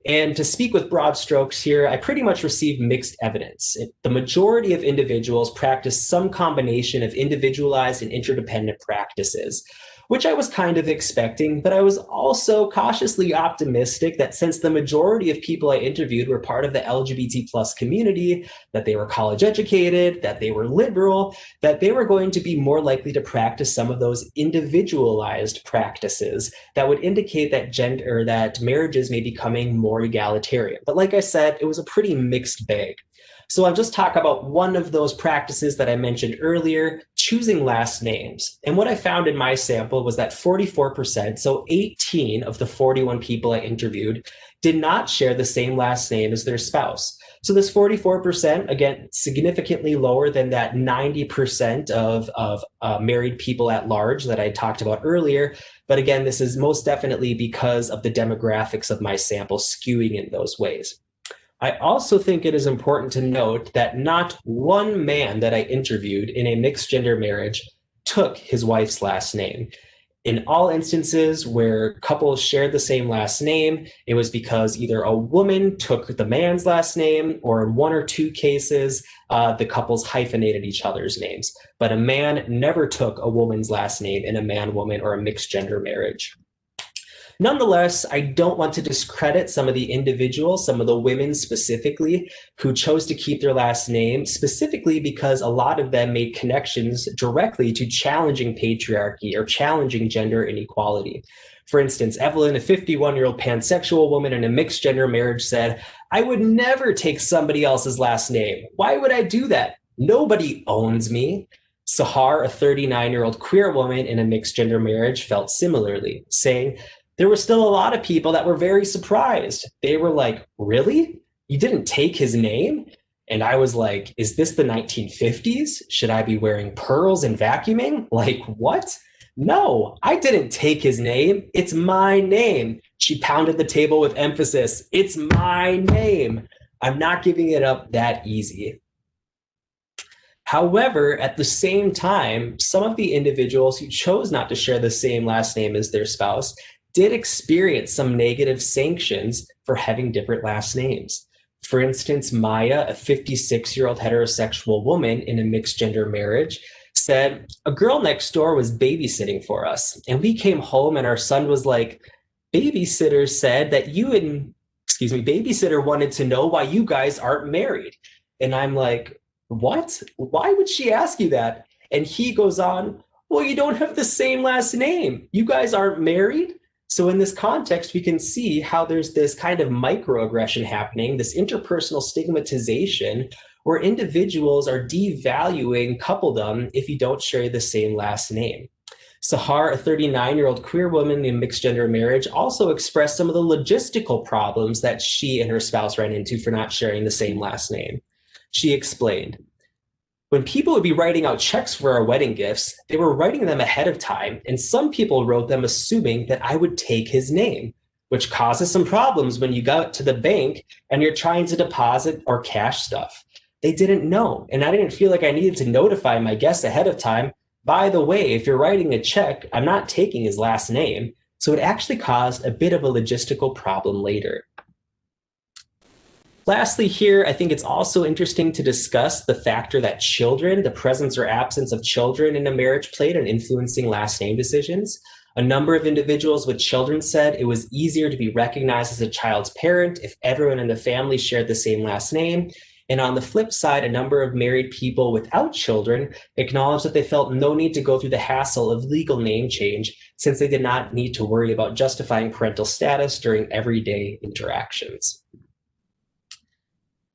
And to speak with broad strokes here, I pretty much received mixed evidence. The majority of individuals practice some combination of individualized and interdependent practices, which I was kind of expecting, but I was also cautiously optimistic that since the majority of people I interviewed were part of the LGBT plus community, that they were college educated, that they were liberal, that they were going to be more likely to practice some of those individualized practices that would indicate that marriages may be becoming more egalitarian. But like I said, it was a pretty mixed bag. So I'll just talk about one of those practices that I mentioned earlier, choosing last names. And what I found in my sample was that 44%, so 18 of the 41 people I interviewed, did not share the same last name as their spouse. So this 44%, again, significantly lower than that 90% of married people at large that I talked about earlier. But again, this is most definitely because of the demographics of my sample skewing in those ways. I also think it is important to note that not one man that I interviewed in a mixed gender marriage took his wife's last name. In all instances where couples shared the same last name, it was because either a woman took the man's last name, or in one or two cases, the couples hyphenated each other's names. But a man never took a woman's last name in a man-woman or a mixed gender marriage. Nonetheless, I don't want to discredit some of the individuals, some of the women specifically, who chose to keep their last name, specifically because a lot of them made connections directly to challenging patriarchy or challenging gender inequality. For instance, Evelyn, a 51-year-old pansexual woman in a mixed gender marriage, said, "I would never take somebody else's last name. Why would I do that? Nobody owns me." Sahar, a 39-year-old queer woman in a mixed gender marriage, felt similarly, saying, "There were still a lot of people that were very surprised. They were like, 'Really? You didn't take his name?' And I was like, 'Is this the 1950s? Should I be wearing pearls and vacuuming? Like, what? No, I didn't take his name. It's my name." She pounded the table with emphasis. "It's my name. I'm not giving it up that easy." However, at the same time, some of the individuals who chose not to share the same last name as their spouse did experience some negative sanctions for having different last names. For instance, Maya, a 56-year-old heterosexual woman in a mixed gender marriage, said, "A girl next door was babysitting for us, and we came home and our son was like, 'Babysitter said that babysitter wanted to know why you guys aren't married.'" And I'm like, "What? Why would she ask you that?" And he goes on, "Well, you don't have the same last name. You guys aren't married." So in this context, we can see how there's this kind of microaggression happening, this interpersonal stigmatization, where individuals are devaluing coupledom if you don't share the same last name. Sahar, a 39-year-old queer woman in mixed gender marriage, also expressed some of the logistical problems that she and her spouse ran into for not sharing the same last name. She explained, "When people would be writing out checks for our wedding gifts, they were writing them ahead of time, and some people wrote them assuming that I would take his name, which causes some problems when you go to the bank and you're trying to deposit or cash stuff. They didn't know, and I didn't feel like I needed to notify my guests ahead of time. By the way, if you're writing a check, I'm not taking his last name." So it actually caused a bit of a logistical problem later. Lastly here, I think it's also interesting to discuss the factor that children, the presence or absence of children in a marriage, played in influencing last name decisions. A number of individuals with children said it was easier to be recognized as a child's parent if everyone in the family shared the same last name. And on the flip side, a number of married people without children acknowledged that they felt no need to go through the hassle of legal name change, since they did not need to worry about justifying parental status during everyday interactions.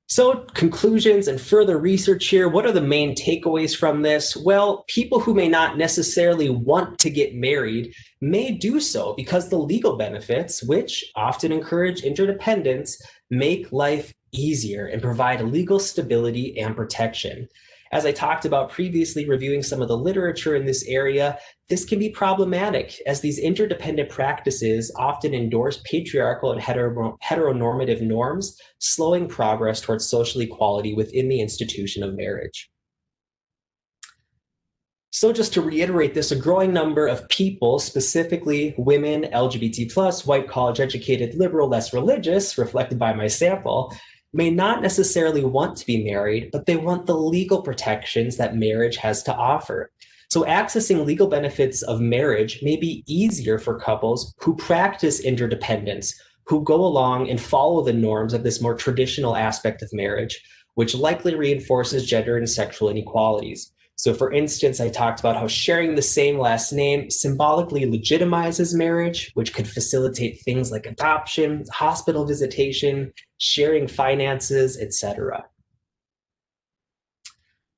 So, conclusions and further research here. What are the main takeaways from this? Well, people who may not necessarily want to get married may do so because the legal benefits, which often encourage interdependence, make life easier and provide legal stability and protection. As I talked about previously, reviewing some of the literature in this area, this can be problematic as these interdependent practices often endorse patriarchal and heteronormative norms, slowing progress towards social equality within the institution of marriage. So just to reiterate this, a growing number of people, specifically women, LGBT+, white, college-educated, liberal, less religious, reflected by my sample, may not necessarily want to be married, but they want the legal protections that marriage has to offer. So accessing legal benefits of marriage may be easier for couples who practice interdependence, who go along and follow the norms of this more traditional aspect of marriage, which likely reinforces gender and sexual inequalities. So for instance, I talked about how sharing the same last name symbolically legitimizes marriage, which could facilitate things like adoption, hospital visitation, sharing finances, etc.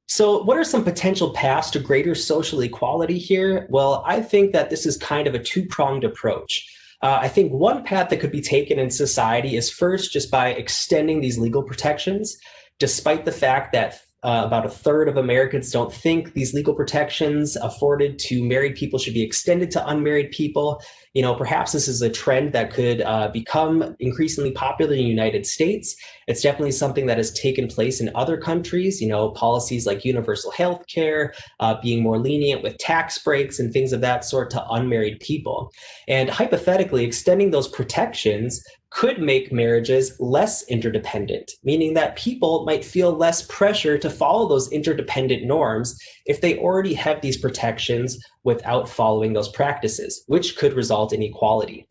So what are some potential paths to greater social equality here? Well, I think that this is kind of a two-pronged approach. I think one path that could be taken in society is first just by extending these legal protections, despite the fact that about a third of Americans don't think these legal protections afforded to married people should be extended to unmarried people. You know, perhaps this is a trend that could become increasingly popular in the United States. It's definitely something that has taken place in other countries, you know, policies like universal health care, being more lenient with tax breaks and things of that sort to unmarried people. And hypothetically, extending those protections could make marriages less interdependent, meaning that people might feel less pressure to follow those interdependent norms if they already have these protections without following those practices, which could result in equality.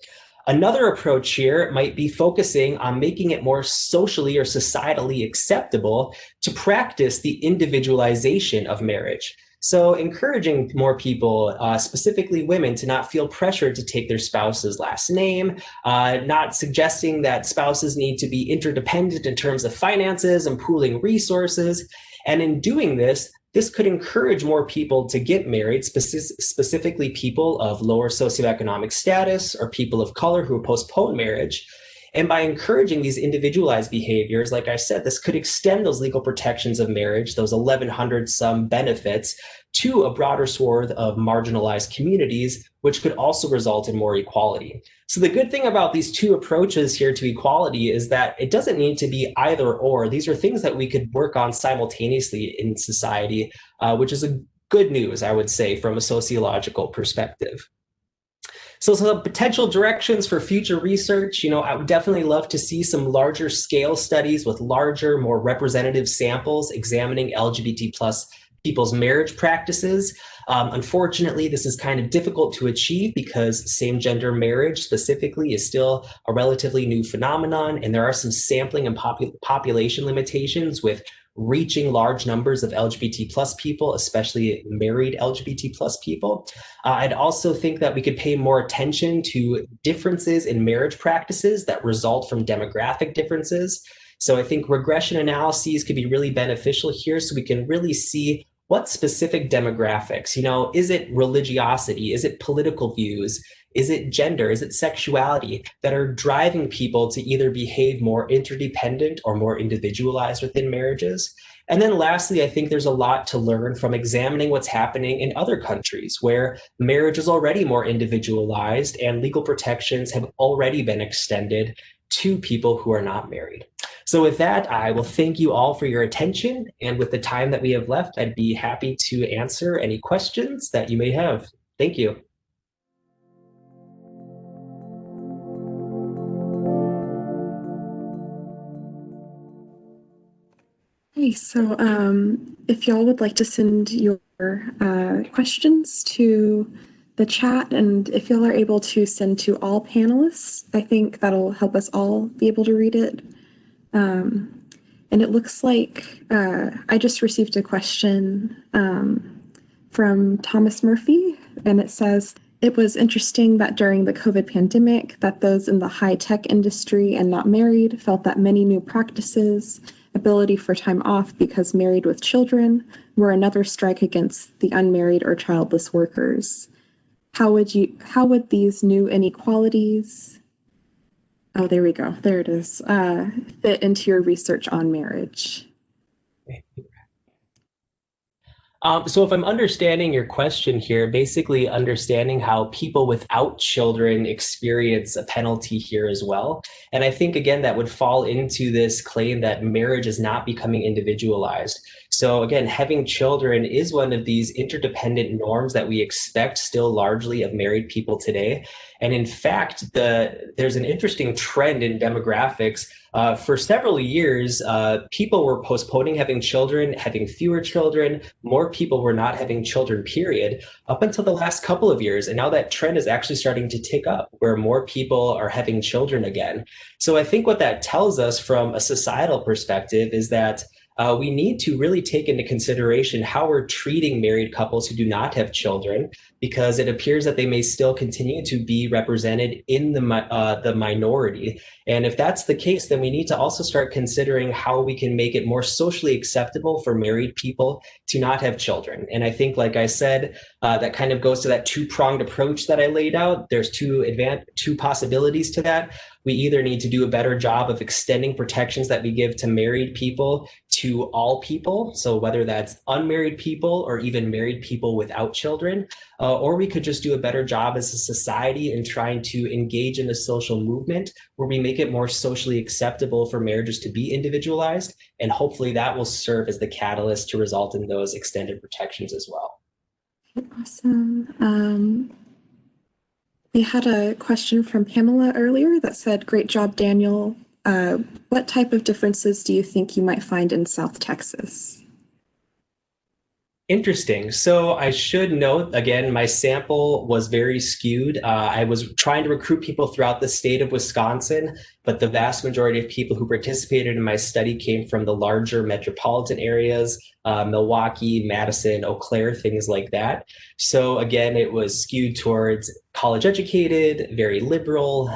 Another approach here might be focusing on making it more socially or societally acceptable to practice the individualization of marriage. So encouraging more people, specifically women, to not feel pressured to take their spouse's last name, not suggesting that spouses need to be interdependent in terms of finances and pooling resources. And in doing this, this could encourage more people to get married, specifically people of lower socioeconomic status or people of color who postpone marriage. And by encouraging these individualized behaviors, like I said, this could extend those legal protections of marriage, those 1,100 some benefits, to a broader swath of marginalized communities, which could also result in more equality. So the good thing about these two approaches here to equality is that it doesn't need to be either or. These are things that we could work on simultaneously in society, which is a good news, I would say, from a sociological perspective. So some potential directions for future research, I would definitely love to see some larger scale studies with larger, more representative samples examining LGBT plus people's marriage practices. Unfortunately, this is kind of difficult to achieve because same-gender marriage specifically is still a relatively new phenomenon, and there are some sampling and population limitations with reaching large numbers of LGBT plus people, especially married LGBT plus people. I'd also think that we could pay more attention to differences in marriage practices that result from demographic differences. So I think regression analyses could be really beneficial here, so we can really see what specific demographics, is it religiosity? Is it political views? Is it gender? Is it sexuality that are driving people to either behave more interdependent or more individualized within marriages? And then lastly, I think there's a lot to learn from examining what's happening in other countries where marriage is already more individualized and legal protections have already been extended to people who are not married. So with that, I will thank you all for your attention. And with the time that we have left, I'd be happy to answer any questions that you may have. Thank you. Hey, so if y'all would like to send your questions to the chat, and if y'all are able to send to all panelists, I think that'll help us all be able to read it. And it looks like I just received a question from Thomas Murphy, and it says, it was interesting that during the COVID pandemic that those in the high-tech industry and not married felt that many new practices, ability for time off because married with children, were another strike against the unmarried or childless workers. How would these new inequalities, oh, there we go, there it is, fit into your research on marriage? So if I'm understanding your question here, basically understanding how people without children experience a penalty here as well. And I think, again, that would fall into this claim that marriage is not becoming individualized. So again, having children is one of these interdependent norms that we expect still largely of married people today. And in fact, there's an interesting trend in demographics. For several years, people were postponing having children, having fewer children. More people were not having children, period, up until the last couple of years. And now that trend is actually starting to tick up, where more people are having children again. So I think what that tells us from a societal perspective is that we need to really take into consideration how we're treating married couples who do not have children, because it appears that they may still continue to be represented in the minority. And if that's the case, then we need to also start considering how we can make it more socially acceptable for married people to not have children. And I think, like I said, that kind of goes to that two-pronged approach that I laid out. There's two possibilities to that. We either need to do a better job of extending protections that we give to married people to all people, so whether that's unmarried people or even married people without children, or we could just do a better job as a society in trying to engage in a social movement where we make it more socially acceptable for marriages to be individualized, and hopefully that will serve as the catalyst to result in those extended protections as well. Awesome. We had a question from Pamela earlier that said, great job, Daniel. What type of differences do you think you might find in South Texas? Interesting. So I should note, again, my sample was very skewed. I was trying to recruit people throughout the state of Wisconsin, but the vast majority of people who participated in my study came from the larger metropolitan areas, Milwaukee, Madison, Eau Claire, things like that. So again, it was skewed towards college educated, very liberal,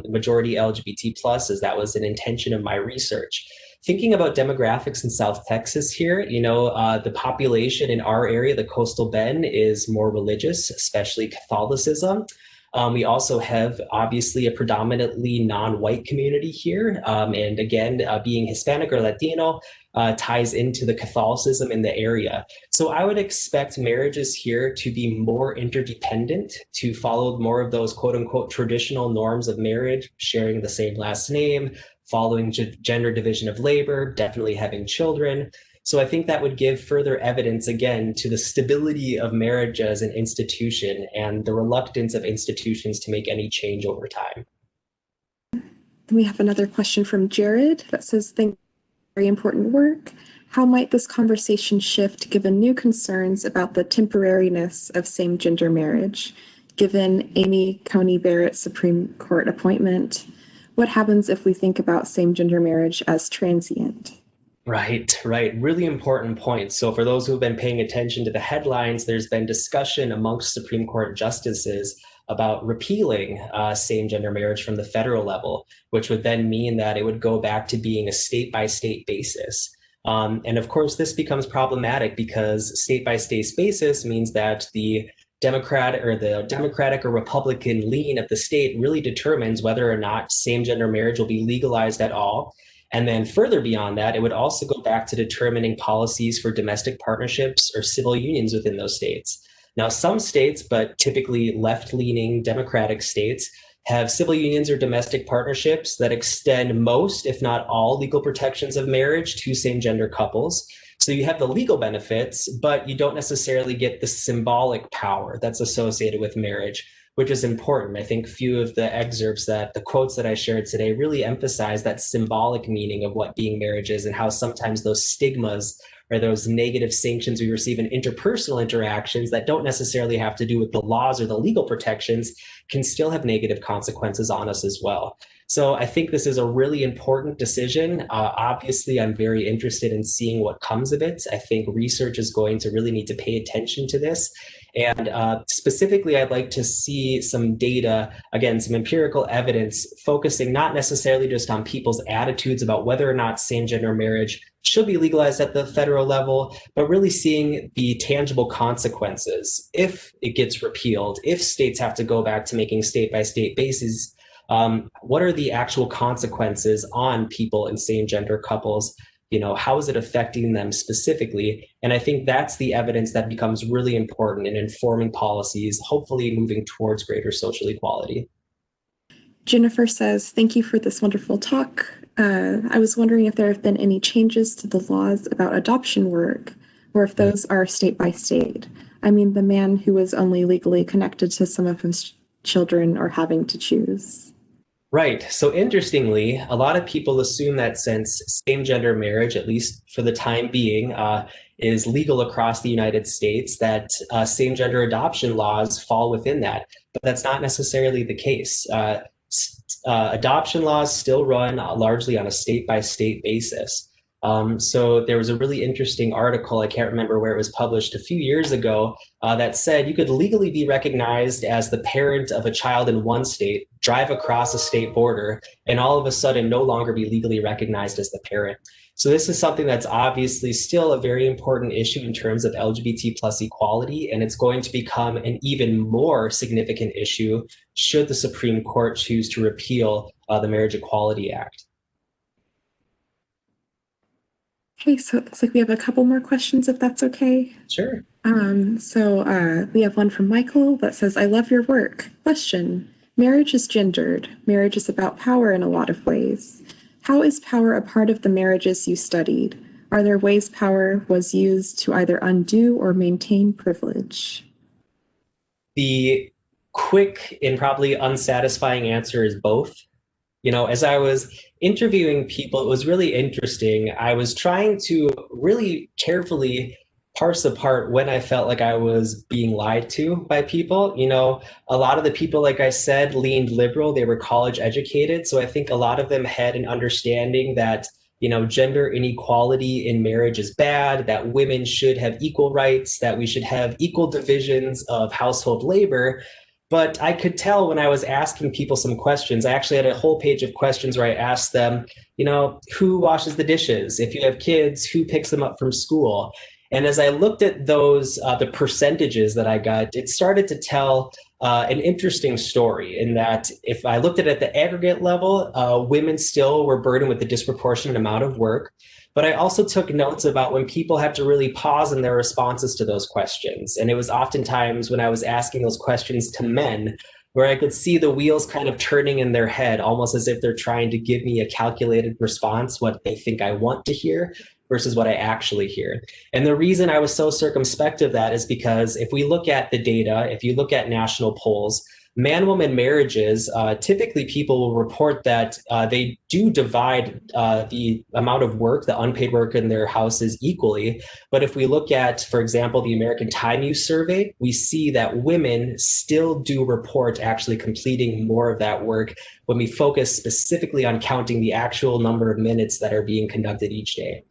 majority LGBT plus, as that was an intention of my research. Thinking about demographics in South Texas here, the population in our area, the coastal bend, is more religious, especially Catholicism. We also have obviously a predominantly non-white community here. And again, being Hispanic or Latino ties into the Catholicism in the area. So I would expect marriages here to be more interdependent, to follow more of those quote unquote traditional norms of marriage, sharing the same last name, following gender division of labor, definitely having children. So I think that would give further evidence, again, to the stability of marriage as an institution and the reluctance of institutions to make any change over time. We have another question from Jared that says, thank you for very important work. How might this conversation shift given new concerns about the temporariness of same-gender marriage, given Amy Coney Barrett's Supreme Court appointment? What happens if we think about same-gender marriage as transient? Right. Really important point. So for those who've been paying attention to the headlines, there's been discussion amongst Supreme Court justices about repealing same-gender marriage from the federal level, which would then mean that it would go back to being a state-by-state basis. And of course, this becomes problematic because state-by-state basis means that the Democratic or Republican lean of the state really determines whether or not same-gender marriage will be legalized at all. And then further beyond that, it would also go back to determining policies for domestic partnerships or civil unions within those states. Now, some states, but typically left-leaning Democratic states, have civil unions or domestic partnerships that extend most, if not all, legal protections of marriage to same-gender couples. So you have the legal benefits, but you don't necessarily get the symbolic power that's associated with marriage, which is important. I think few of the quotes that I shared today really emphasize that symbolic meaning of what being marriage is and how sometimes those stigmas or those negative sanctions we receive in interpersonal interactions that don't necessarily have to do with the laws or the legal protections can still have negative consequences on us as well. So I think this is a really important decision. Obviously, I'm very interested in seeing what comes of it. I think research is going to really need to pay attention to this. And specifically, I'd like to see some data, again, some empirical evidence focusing not necessarily just on people's attitudes about whether or not same-gender marriage should be legalized at the federal level, but really seeing the tangible consequences if it gets repealed, if states have to go back to making state-by-state bases. What are the actual consequences on people in same-gender couples? How is it affecting them specifically? And I think that's the evidence that becomes really important in informing policies, hopefully moving towards greater social equality. Jennifer says, thank you for this wonderful talk. I was wondering if there have been any changes to the laws about adoption work, or if those are state by state. I mean, the man who was only legally connected to some of his children are having to choose. Right. So interestingly, a lot of people assume that since same-gender marriage, at least for the time being, is legal across the United States, that same-gender adoption laws fall within that. But that's not necessarily the case. Adoption laws still run largely on a state-by-state basis. So there was a really interesting article, I can't remember where it was published a few years ago, that said you could legally be recognized as the parent of a child in one state, drive across a state border, and all of a sudden no longer be legally recognized as the parent. So this is something that's obviously still a very important issue in terms of LGBT plus equality, and it's going to become an even more significant issue should the Supreme Court choose to repeal the Marriage Equality Act. Okay, so it looks like we have a couple more questions, if that's okay. Sure. We have one from Michael that says, I love your work. Question, marriage is gendered. Marriage is about power in a lot of ways. How is power a part of the marriages you studied? Are there ways power was used to either undo or maintain privilege? The quick and probably unsatisfying answer is both. As I was interviewing people, it was really interesting. I was trying to really carefully parse apart when I felt like I was being lied to by people. You know, a lot of the people, like I said, leaned liberal. They were college educated. So I think a lot of them had an understanding that, you know, gender inequality in marriage is bad, that women should have equal rights, that we should have equal divisions of household labor. But I could tell when I was asking people some questions, I actually had a whole page of questions where I asked them, you know, who washes the dishes? If you have kids, who picks them up from school? And as I looked at those, the percentages that I got, it started to tell an interesting story in that if I looked at the aggregate level, women still were burdened with a disproportionate amount of work. But I also took notes about when people have to really pause in their responses to those questions. And it was oftentimes when I was asking those questions to men where I could see the wheels kind of turning in their head, almost as if they're trying to give me a calculated response, what they think I want to hear versus what I actually hear. And the reason I was so circumspect of that is because if we look at the data, if you look at national polls, man-woman marriages, typically people will report that they do divide the amount of work, the unpaid work in their houses equally. But if we look at, for example, the American Time Use Survey, we see that women still do report actually completing more of that work when we focus specifically on counting the actual number of minutes that are being conducted each day.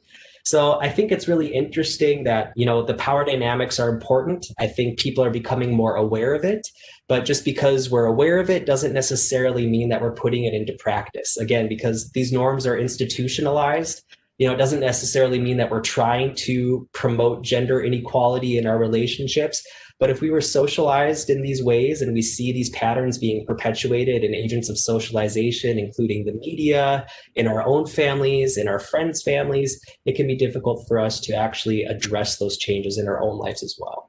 So I think it's really interesting that, you know, the power dynamics are important. I think people are becoming more aware of it, but just because we're aware of it doesn't necessarily mean that we're putting it into practice. Again, because these norms are institutionalized, you know, it doesn't necessarily mean that we're trying to promote gender inequality in our relationships. But if we were socialized in these ways and we see these patterns being perpetuated in agents of socialization, including the media, in our own families, in our friends' families, it can be difficult for us to actually address those changes in our own lives as well.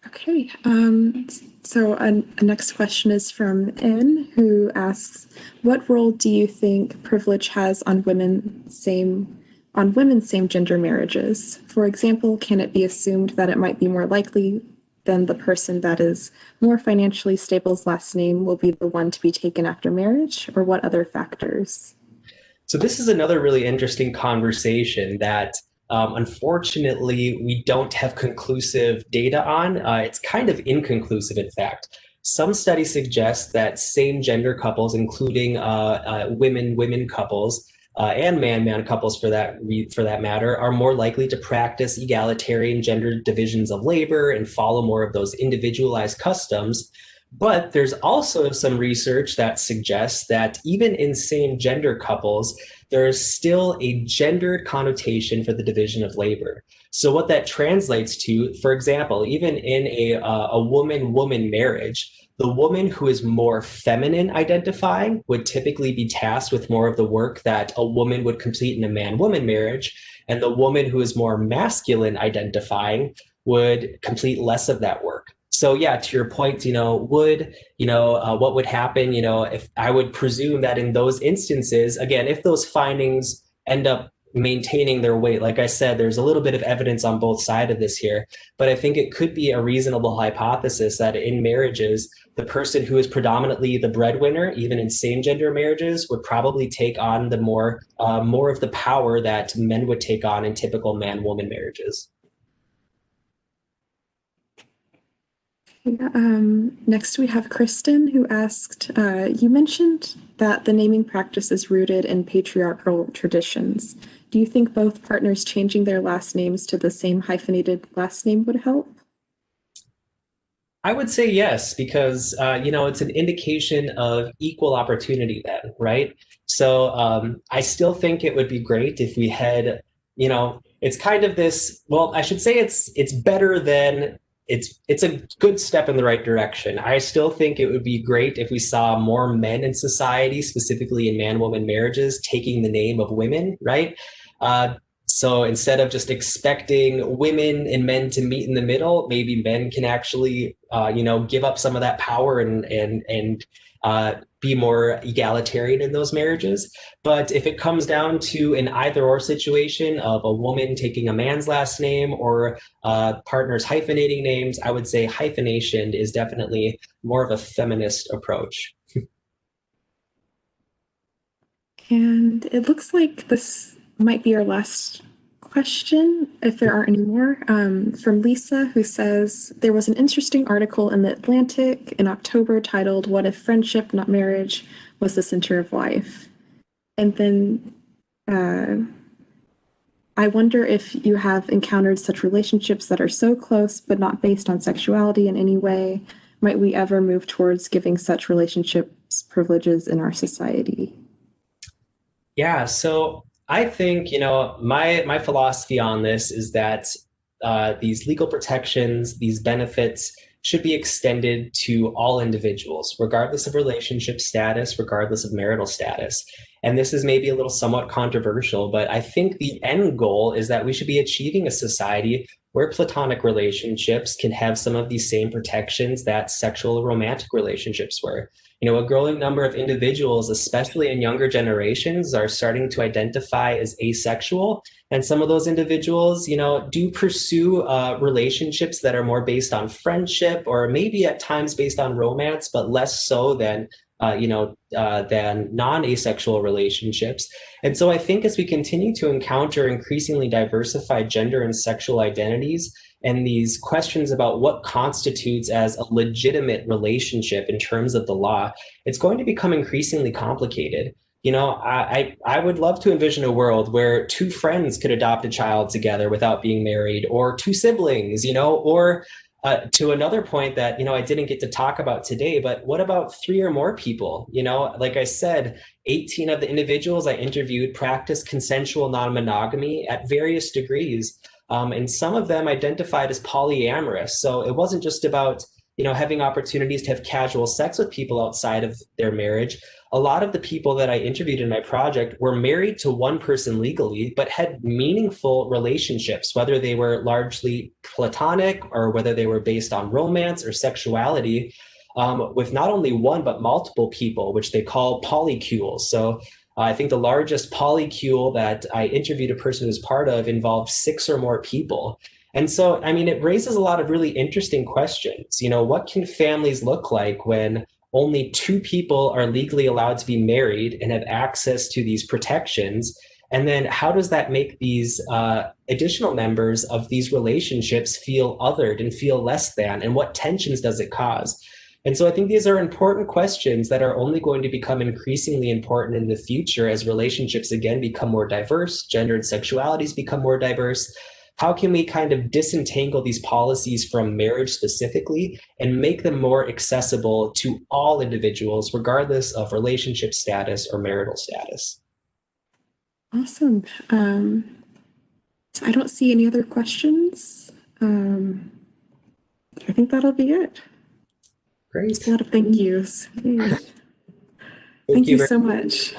Okay, so a next question is from N, who asks, what role do you think privilege has on women's same gender marriages? For example, can it be assumed that it might be more likely than the person that is more financially stable's last name will be the one to be taken after marriage, or what other factors? So this is another really interesting conversation that unfortunately we don't have conclusive data on. It's kind of inconclusive, in fact. Some studies suggest that same gender couples, including women couples, and man couples for that matter, are more likely to practice egalitarian gender divisions of labor and follow more of those individualized customs. But there's also some research that suggests that even in same gender couples, there is still a gendered connotation for the division of labor. So what that translates to, for example, even in a woman-woman marriage, the woman who is more feminine identifying would typically be tasked with more of the work that a woman would complete in a man-woman marriage, and the woman who is more masculine identifying would complete less of that work. So yeah, to your point, what would happen, if I would presume that in those instances, again, if those findings end up maintaining their weight, like I said, there's a little bit of evidence on both sides of this here, but I think it could be a reasonable hypothesis that in marriages, the person who is predominantly the breadwinner, even in same gender marriages, would probably take on the more of the power that men would take on in typical man-woman marriages. Next, we have Kristen, who asked, you mentioned that the naming practice is rooted in patriarchal traditions. Do you think both partners changing their last names to the same hyphenated last name would help? I would say yes, because, it's an indication of equal opportunity then, right? So I still think it would be great if we had, it's kind of this, well, I should say it's better than, it's a good step in the right direction. I still think it would be great if we saw more men in society, specifically in man-woman marriages, taking the name of women, right? So instead of just expecting women and men to meet in the middle, maybe men can actually, give up some of that power and be more egalitarian in those marriages. But if it comes down to an either-or situation of a woman taking a man's last name or partners hyphenating names, I would say hyphenation is definitely more of a feminist approach. And it looks like this might be our last question, if there aren't any more, from Lisa, who says, there was an interesting article in The Atlantic in October titled, "What if friendship, not marriage, was the center of life?" And then I wonder if you have encountered such relationships that are so close but not based on sexuality in any way. Might we ever move towards giving such relationships privileges in our society? Yeah, so I think, my philosophy on this is that these legal protections, these benefits should be extended to all individuals, regardless of relationship status, regardless of marital status. And this is maybe a little somewhat controversial, but I think the end goal is that we should be achieving a society where platonic relationships can have some of these same protections that sexual romantic relationships were. A growing number of individuals, especially in younger generations, are starting to identify as asexual. And some of those individuals, do pursue relationships that are more based on friendship or maybe at times based on romance, but less so than non-asexual relationships. And so I think as we continue to encounter increasingly diversified gender and sexual identities, and these questions about what constitutes as a legitimate relationship in terms of the law, it's going to become increasingly complicated. I would love to envision a world where two friends could adopt a child together without being married, or two siblings, or to another point that, I didn't get to talk about today, but what about 3 or more people? Like I said, 18 of the individuals I interviewed practiced consensual non-monogamy at various degrees. And some of them identified as polyamorous. So it wasn't just about, having opportunities to have casual sex with people outside of their marriage. A lot of the people that I interviewed in my project were married to one person legally, but had meaningful relationships, whether they were largely platonic or whether they were based on romance or sexuality, with not only one, but multiple people, which they call polycules. So I think the largest polycule that I interviewed a person who was part of involved 6 or more people. And so, it raises a lot of really interesting questions. What can families look like when only 2 people are legally allowed to be married and have access to these protections? And then how does that make these additional members of these relationships feel othered and feel less than? And what tensions does it cause? And so I think these are important questions that are only going to become increasingly important in the future as relationships again become more diverse, gender and sexualities become more diverse. How can we kind of disentangle these policies from marriage specifically and make them more accessible to all individuals, regardless of relationship status or marital status? Awesome. So I don't see any other questions. I think that'll be it. Great. A lot of thank yous. Thank you so much.